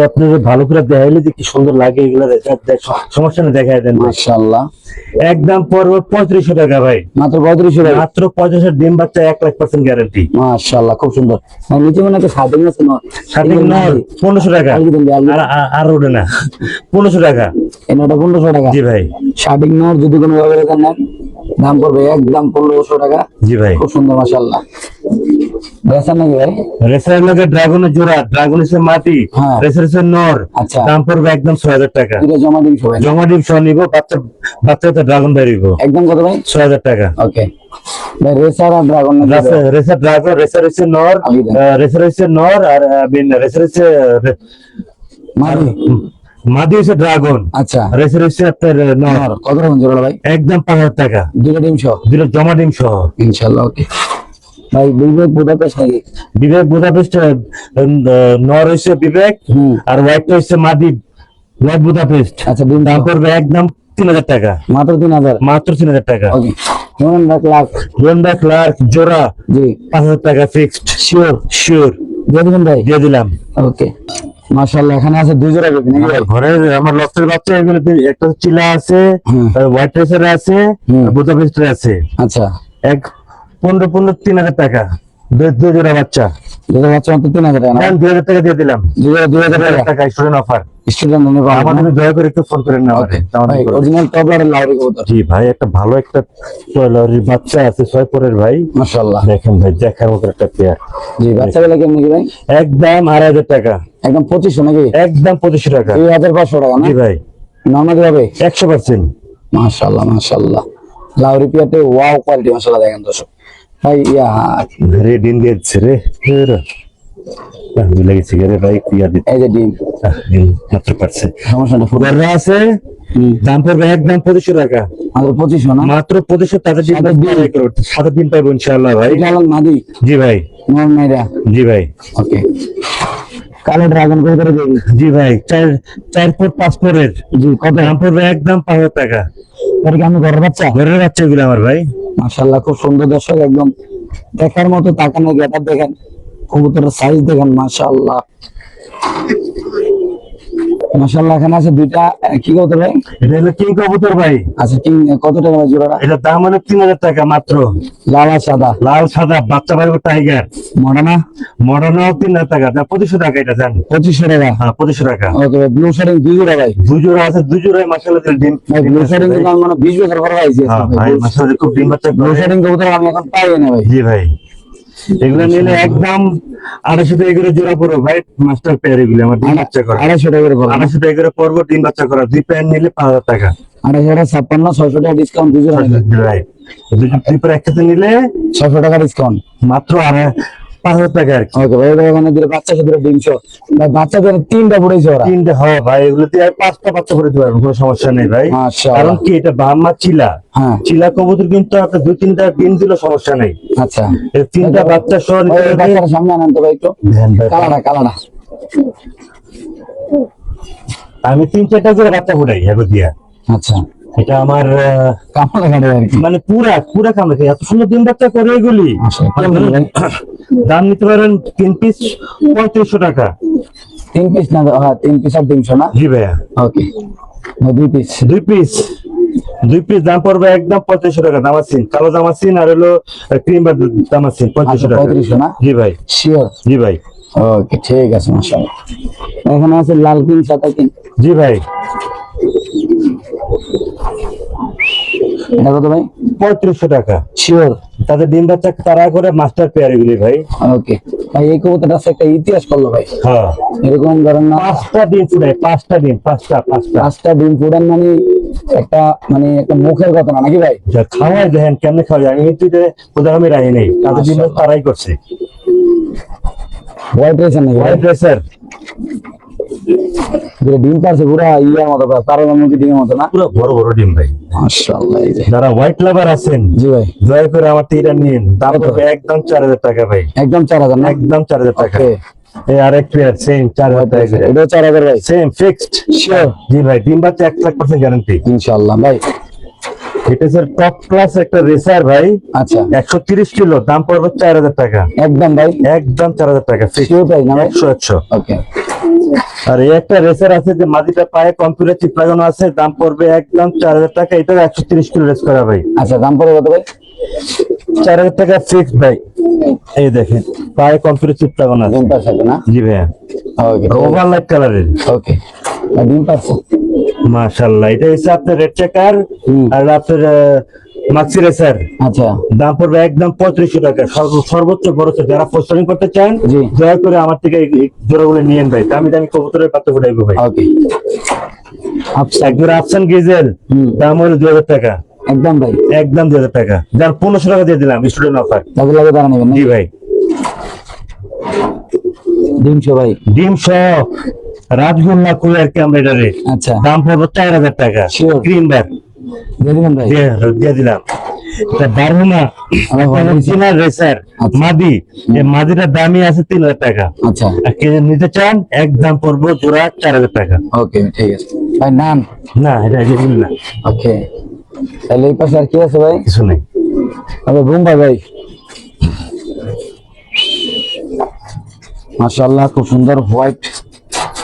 আপনি ভালো করে দেখাইলে যে কি সুন্দর লাগে, এগুলো সমস্যা নেই, দেখাই দেন ভাই। মাশাআল্লাহ, একদম পড়বে 3500 টাকা ভাই, মাত্র 3500 টাকা। মাত্র 3500, ডিম বাচ্চা 1,00,000% গ্যারান্টি। মাশাআল্লাহ, খুব সুন্দর। আর নিচে মনে একটা শার্টিং আছে না? শার্টিং নর 1500 টাকা, আর ওঠে না, 1500 টাকা। এটা 1500 টাকা। জি ভাই, শার্টিং নর যদি কোনো ভাবে নেন দাম পড়বে একদম 1500 টাকা। জি ভাই। খুব সুন্দর মাশাআল্লাহ। বেচা নাকি ভাই? রেসারের লগে ড্রাগনের জোড়া, ড্রাগন এসে মাটি, হ্যাঁ। রেসারের নর, আচ্ছা, দাম পড়বে একদম 6000 টাকা। এটা জমা দিন সবাই। জমা ডিম সহ নিব, বাচ্চাতে ড্রাগন বেরিব একদম কত ভাই? 6000 টাকা। ওকে ভাই, রেসার আর ড্রাগন রেসার ড্রাগন, রেসার হচ্ছে নর, রেসার হচ্ছে নর, আর রেসার হচ্ছে মাদি। মাদি হচ্ছে ড্রাগন, আচ্ছা, রেসার হচ্ছে আপনার নর। কত রকম জোড়া ভাই? একদম 5000 টাকা, দুটো ডিম সহ দুটো জমা ডিম সহ। ইনশাআল্লাহ। ওকে ভাই, বিবেক বুদাপেস্ট নাকি? বিবেক বুদাপেস্ট, নর হচ্ছে বিবেক, আর হোয়াইট হচ্ছে মাদি, হোয়াইট বুদাপেস্ট। আচ্ছা, ডিম দাম পড়বে একদম 3000 টাকা, মাত্র 3000। মাত্র 3000 টাকা। ওকে, কেমন লাখ? রোন্ডা ক্লার্ক জোড়া জি, 5000 টাকা ফিক্সড, শিওর শিওর দিয়ে দিবেন ভাই। দিয়ে দিলাম। ওকে মাশাআল্লাহ, এখানে আছে দুই জোড়া বেবি নাকি ভাই? ঘরে আমার লক্ষ্যের বাচ্চা এগুলো একটা চিলা আছে, হোয়াইট রেসার আছে, বুদাপেস্ট আছে। আচ্ছা, এক 15 3000 টাকা, দুই জোড়া বাচ্চা। দুটো বাচ্চা মাত্র 3000 টাকা না? 2000 টাকা দিয়ে দিলাম, দুই জোড়া 2000 টাকা। টাকা স্টুডেন্ট অফার। স্টুডেন্ট মনে পাবেন। আমাদের দয়া করে একটু ফোন করেন না আমাদের। ভাই, অরিজিনাল টপলারের লাউরি কবুতর। জি ভাই, একটা ভালো একটা টয়লারির বাচ্চা আছে ছয়পুরের ভাই, মাশাআল্লাহ। দেখেন ভাই, দেখার মতো একটা পেয়ার। জি, বাচ্চাগুলো কেমন কি ভাই? একদম 2500 টাকা, একদম 2500 নাকি? একদম 2500 টাকা। 2500 টাকা না? জি ভাই, নরমালি হবে। 100%। মাশাআল্লাহ মাশাআল্লাহ, লাউরি পিয়াতে ওয়াও কোয়ালিটি মাশাআল্লাহ। দেখেন দর্শক ভাই, রেড ইন্ডিয়ান রে ভুলে গেছি রে ভাই, পিয়া দিতে এই যে ডিম, মাত্র পারছে। সমস্যা না, ফুল ফুলরা আছে, দাম পড়বে একদম 2500 টাকা, মাত্র 2500 না? মাত্র 2500 টাকা। সাথে দিন পাইবো ইনশাআল্লাহ ভাই। এটা হলো মাদি, জি ভাই, নর নাইরা। জি ভাই, ওকে, কালো ড্রাগন করে করে দেবি। জি ভাই। 4 ফুট 5 ফুটের, জি, কত? দাম পড়বে একদম 5000 টাকা। এর কি আমি ঘরের বাচ্চা? ঘরের বাচ্চা এগুলো আমার ভাই। মাশাআল্লাহ, খুব সুন্দর দর্শক, একদম দেখার মতো। তাকানো গেটআপ দেখেন, কবুতরের সাইজ দেখেন, মাশাআল্লাহ মাশাআল্লাহ। এখানে আছে দুইটা, কি কবুতর ভাই? এটা হলো কিং কবুতর ভাই। আচ্ছা, কি কত টাকা ভাই জোড়াটা? এটার দাম হলো 3000 টাকা মাত্র। লাল আর সাদা, লাল সাদা বাচ্চা পাইবো টাইগার, মডার্না। মডার্ন 3000 টাকা, 2500 টাকা এটা জান। 2500 টাকা। হ্যাঁ 2500 টাকা। ওকে, ব্লু শার্টিং দুই জোড়া ভাই। দুই জোড়া আছে, দুই জোড়ায় মাশাআল্লাহ ডিম। ভাই, ব্লু শার্টিং কিন্তু আমি মানে 20 বছর পরে পাইছি। হ্যাঁ ভাই, মাশাআল্লাহ খুব ডিম বাচ্চা ব্লু করে। শার্টিং কবুতর আমি এখন পাই না ভাই। জি ভাই, এগুলো নিলে একদম 250 টাকা করে জোড়া পড়ো ভাই। মাস্টার পেয়ার এগুলো আমার ডিম বাচ্চা করা। 250 টাকা করে পড়বে। 250 টাকা করে পড়বো ডিম বাচ্চা করা। দুই পেয়ার নিলে 5000 টাকা। 250 56 600 টাকা ডিসকাউন্ট, দুই জোড়া নিলে ভাই, দুই পেয়ার একসাথে নিলে 600 টাকা ডিসকাউন্ট, মাত্র 5000 টাকা আর কি। ওকে ভাই। এখানে দিলে বাচ্চা সাথে 150 ভাই, বাচ্চাদের 3টা পড়েছে ওরা। 3টা হয় ভাই, এগুলো দিয়ে আর 5টা বাচ্চা করে দিতে পারবেন, কোনো সমস্যা নেই ভাই। মাশাআল্লাহ। কারণ কি এটা বাহামা চিলা, হ্যাঁ, চিলা কবুতর কিন্তু আপনার 2-3টা ডিম দিলে সমস্যা নেই। আচ্ছা, এই 3টা বাচ্চা সহ ওই নিতে পারবেন। বাচ্চাটা সামনে আনেন তো ভাই একটু। দেন ভাই, কালাটা আমি 3-4টা করে বাচ্চা ফুটাই এগো দিয়া। আচ্ছা, এটা আমার কামাল এখানে আর কি। মানে পুরা কাম রেখে এত সুন্দর ডিম বাচ্চা করে এগুলি। দাম নিতে পারেন 3 পিস 3500 টাকা। 3 পিস না? হ্যাঁ, 3 পিস আর 300 না? জি ভাইয়া। ওকে, 2 পিস। 2 পিস দাম পড়বে একদম 3500 টাকা। দামাসিন, কালো দামাসিন আর হলো ক্রিম বা দামাসিন 3500 টাকা। 3500 না? জি ভাই, শিওর? জি ভাই, ওকে, ঠিক আছে মাশাআল্লাহ। এখানে আছে লাল কিং, সাদা কিং। জি ভাই। এটা কত ভাই? 3500 টাকা। শিওর? তাদের ডিম বাচ্চা তারা করে মাস্টার পেয়ার এগুলি ভাই। ওকে ভাই, এই কবুতরটা আছে একটা ইতিহাস করলো ভাই। হ্যাঁ, এরকম ধরেন না, 5টা ডিম ফুটাই, 5টা ডিম, 5টা 5টা ডিম ফুটান মানে একটা মানে একটা মুখের কথা না নাকি ভাই? যা খাওয়াই দেখেন কেমনে খাওয়াই, আমি কিন্তু কোথাও আমি রাখি নেই, তাদের ডিম বাচ্চা তারাই করছে। হোয়াইট রেসার নাকি ভাই? হোয়াইট রেসার যেটা ডিম পারছে পুরা ইয়ার মতো, তার মধ্যে ডিমের মতো না? পুরো বড় বড় ডিম ভাই। মাশাআল্লাহ। এই যে যারা হোয়াইট লাভার আছেন, জি ভাই, দয়া করে আমার টিটা নিন, দাম পড়বে একদম 4000 টাকা ভাই, একদম 4000 না? একদম 4000 টাকা। ওকে, এই আরেক পেয়ার সেম 4000 টাকা করে, এটাও 4000 ভাই? Same fixed sure? জি ভাই, ডিম বাচ্চা 100% গ্যারান্টি। ইনশাআল্লাহ ভাই। এটা স্যার টপ ক্লাস একটা রেসার ভাই, আচ্ছা 130 কিলো, দাম পড়বে 4000 টাকা, একদম ভাই? একদম 4000 টাকা ফিক্সড, শিওর প্রাইস না ভাই? 100। ওকে, আর এই একটা রেসার আছে যে মাটিটা পায়ে কম্পিউটার চিপ লাগানো আছে, দাম পড়বে একদম 4000 টাকা, এটা 130 কিলো রেস করা ভাই, আচ্ছা দাম পড়বে কত ভাই? 4000 টাকা ফিক্সড ভাই। এই দেখেন পায়ে কম্পিউটার চিপ লাগানো আছে। ডিম পারছে না? জি ভাইয়া, ওকে ওভার লাইট কালারের। ওকে, ডিম পারছে। মাশাআল্লাহ, এটা হচ্ছে আপনার রেড চেকার আর আপনার মাক্সি রেসার, আচ্ছা দাম পড়বে একদম 3500 টাকা, সর্বোচ্চ বড় ছোট। যারা পোস্টারিং করতে চান জি। দয়া করে আমার থেকে এই জোড়াগুলো নিয়েন ভাই, দামি দামি কবুতরের পাত্র ফুটাইবো ভাই। ওকে, একবার আফসান গিজেল, দাম হলো 2000 টাকা, একদম ভাই? একদম 2000 টাকা, যার 1500 টাকা দিয়ে দিলাম স্টুডেন্ট অফার। তাদের লাগে তারা নেবেন না? জি ভাই, ডিম শো ভাই? ডিম সহ রাজগোল্লা কুলার ক্যামেরা রে, আচ্ছা দাম পড়বে 4000 টাকা, Sure. ক্রিম বার দিয়ে দিবেন ভাই? দিয়ে দিলাম। বারহুমা চীনা রেসার মাদি, এই মাদিটার দামই আছে 3000 টাকা, আচ্ছা আর কে নিতে চান একদম পড়বো জোড়া 4000 টাকা। ওকে ঠিক আছে ভাই। নান? না এটা যেগুলো না, ওকে, তাহলে এই পাশে আর কি আছে ভাই? কিছু নেই। তবে বোম্বাই ভাই, মাশাআল্লাহ খুব সুন্দর হোয়াইট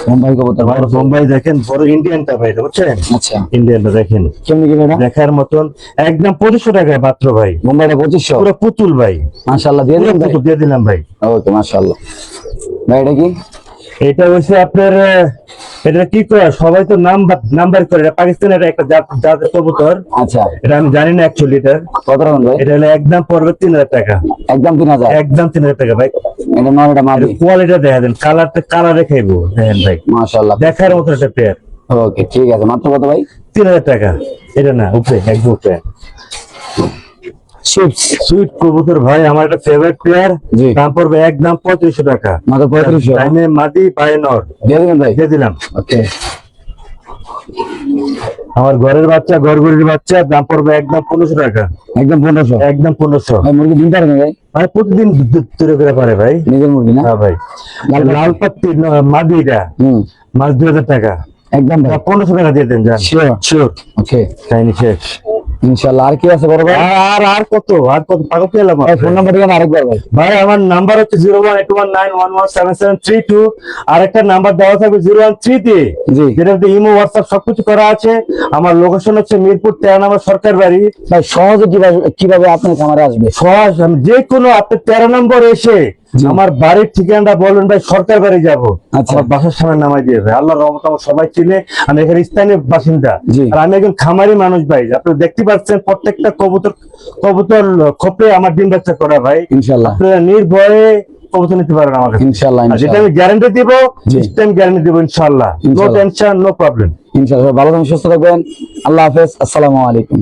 বোম্বাই কবুতর। আমার বোম্বাই দেখেন, বড় ইন্ডিয়ানটা ভাই, এটা বুঝছেন? আচ্ছা ইন্ডিয়ানটা দেখেন কেমনি কি ভাই? দেখার মতন, একদম 2500 টাকায় মাত্র ভাই, বোম্বাইটা 2500? পুরো পুতুল ভাই, মাশাআল্লাহ দিয়ে পুরো দিবেন ভাই? পুতুল দিয়ে দিলাম ভাই। ওকে মাশাআল্লাহ ভাই। এটা কি? এটা হচ্ছে আপনার এটা কি করে সবাই তো নাম্বার করে, এটা পাকিস্তানের একটা জাতের কবুতর, আচ্ছা এটা আমি জানি না অ্যাকচুয়ালি এটা কত রাখুন ভাই? এটা হলো একদম পড়বে 3000 টাকা, একদম 3000? একদম 3000 টাকা ভাই। এটা নর, এটা মাদি? কোয়ালিটি দেখা দেন, কালারে খাইবো দেখেন ভাই, মাশাআল্লাহ দেখার মতো একটা পেয়ার। ওকে ঠিক আছে। মাত্র কত ভাই? 3000 টাকা। এটা না উপরে একদম উপরে সুইট কবুতর ভাই, আমার একটা ফেভারিট পেয়ার, জি। দাম পড়বে একদম 3500 টাকা, মাত্র 3500? টাইমে মাদি পায়ে নর, দিয়ে দিবেন ভাই? দিয়ে দিলাম। ওকে, আমার ঘরের বাচ্চা, ঘরগুলির বাচ্চা, দাম পড়বে একদম 1500 টাকা, একদম 1500? একদম 1500 ভাই মুরগি ডিম পারে না ভাই? ভাই, প্রতিদিন তৈরি করে পারে ভাই। নিজের মুরগি না? হ্যাঁ ভাই, লাল পাত্তি মাদিটা মাছ 2000 টাকা, একদম ভাই? 1500 টাকা দিয়ে দেন যান। শিওর? শিওর, ওকে কাহিনী শেষ। ইনশাআল্লাহ। আর কি আছে বড় ভাই? আর কত পাগল পেলাম ফোন নাম্বার ঠিকানা আরেকবার ভাই? ভাই। আমার নাম্বার হচ্ছে 01819117732, আর একটা নাম্বার দেওয়া থাকবে 013 জি। যেটাতে ইমো হোয়াটসঅ্যাপ সবকিছু করা আছে। আমার লোকেশন হচ্ছে মিরপুর 13 নম্বর সরকার বাড়ি। ভাই সহজে কিভাবে আপনার খামারে আসবে? সহজ, আমি যে কোনো আপনি 13 নম্বর এসে জি। আমার বাড়ির ঠিকানাটা বলবেন ভাই, সরকার বাড়ি যাবো, আচ্ছা। আমার বাসার সামনে নামাই দিয়ে ভাই। আল্লাহর রহমতে আমার সবাই চিনে, আমি এখানে স্থানীয় বাসিন্দা, জি। আর আমি একজন খামারি মানুষ ভাই। আপনি দেখতে পাচ্ছেন প্রত্যেকটা কবুতর খোপে আমার ডিম বাচ্চা করা ভাই। ইনশাআল্লাহ আপনারা নির্ভয়ে কবুতর নিতে পারেন আমার কাছে। ইনশাআল্লাহ আর যেটা ইনশাআল্লাহ আমি গ্যারান্টি দিব, জি। সিস্টেম গ্যারান্টি দিব ইনশাআল্লাহ, নো ইনশাআল্লাহ। Tension, no problem. ইনশাআল্লাহ। ভালো থাকবেন, সুস্থ থাকবেন। আল্লাহ হাফেজ, আসসালামু আলাইকুম।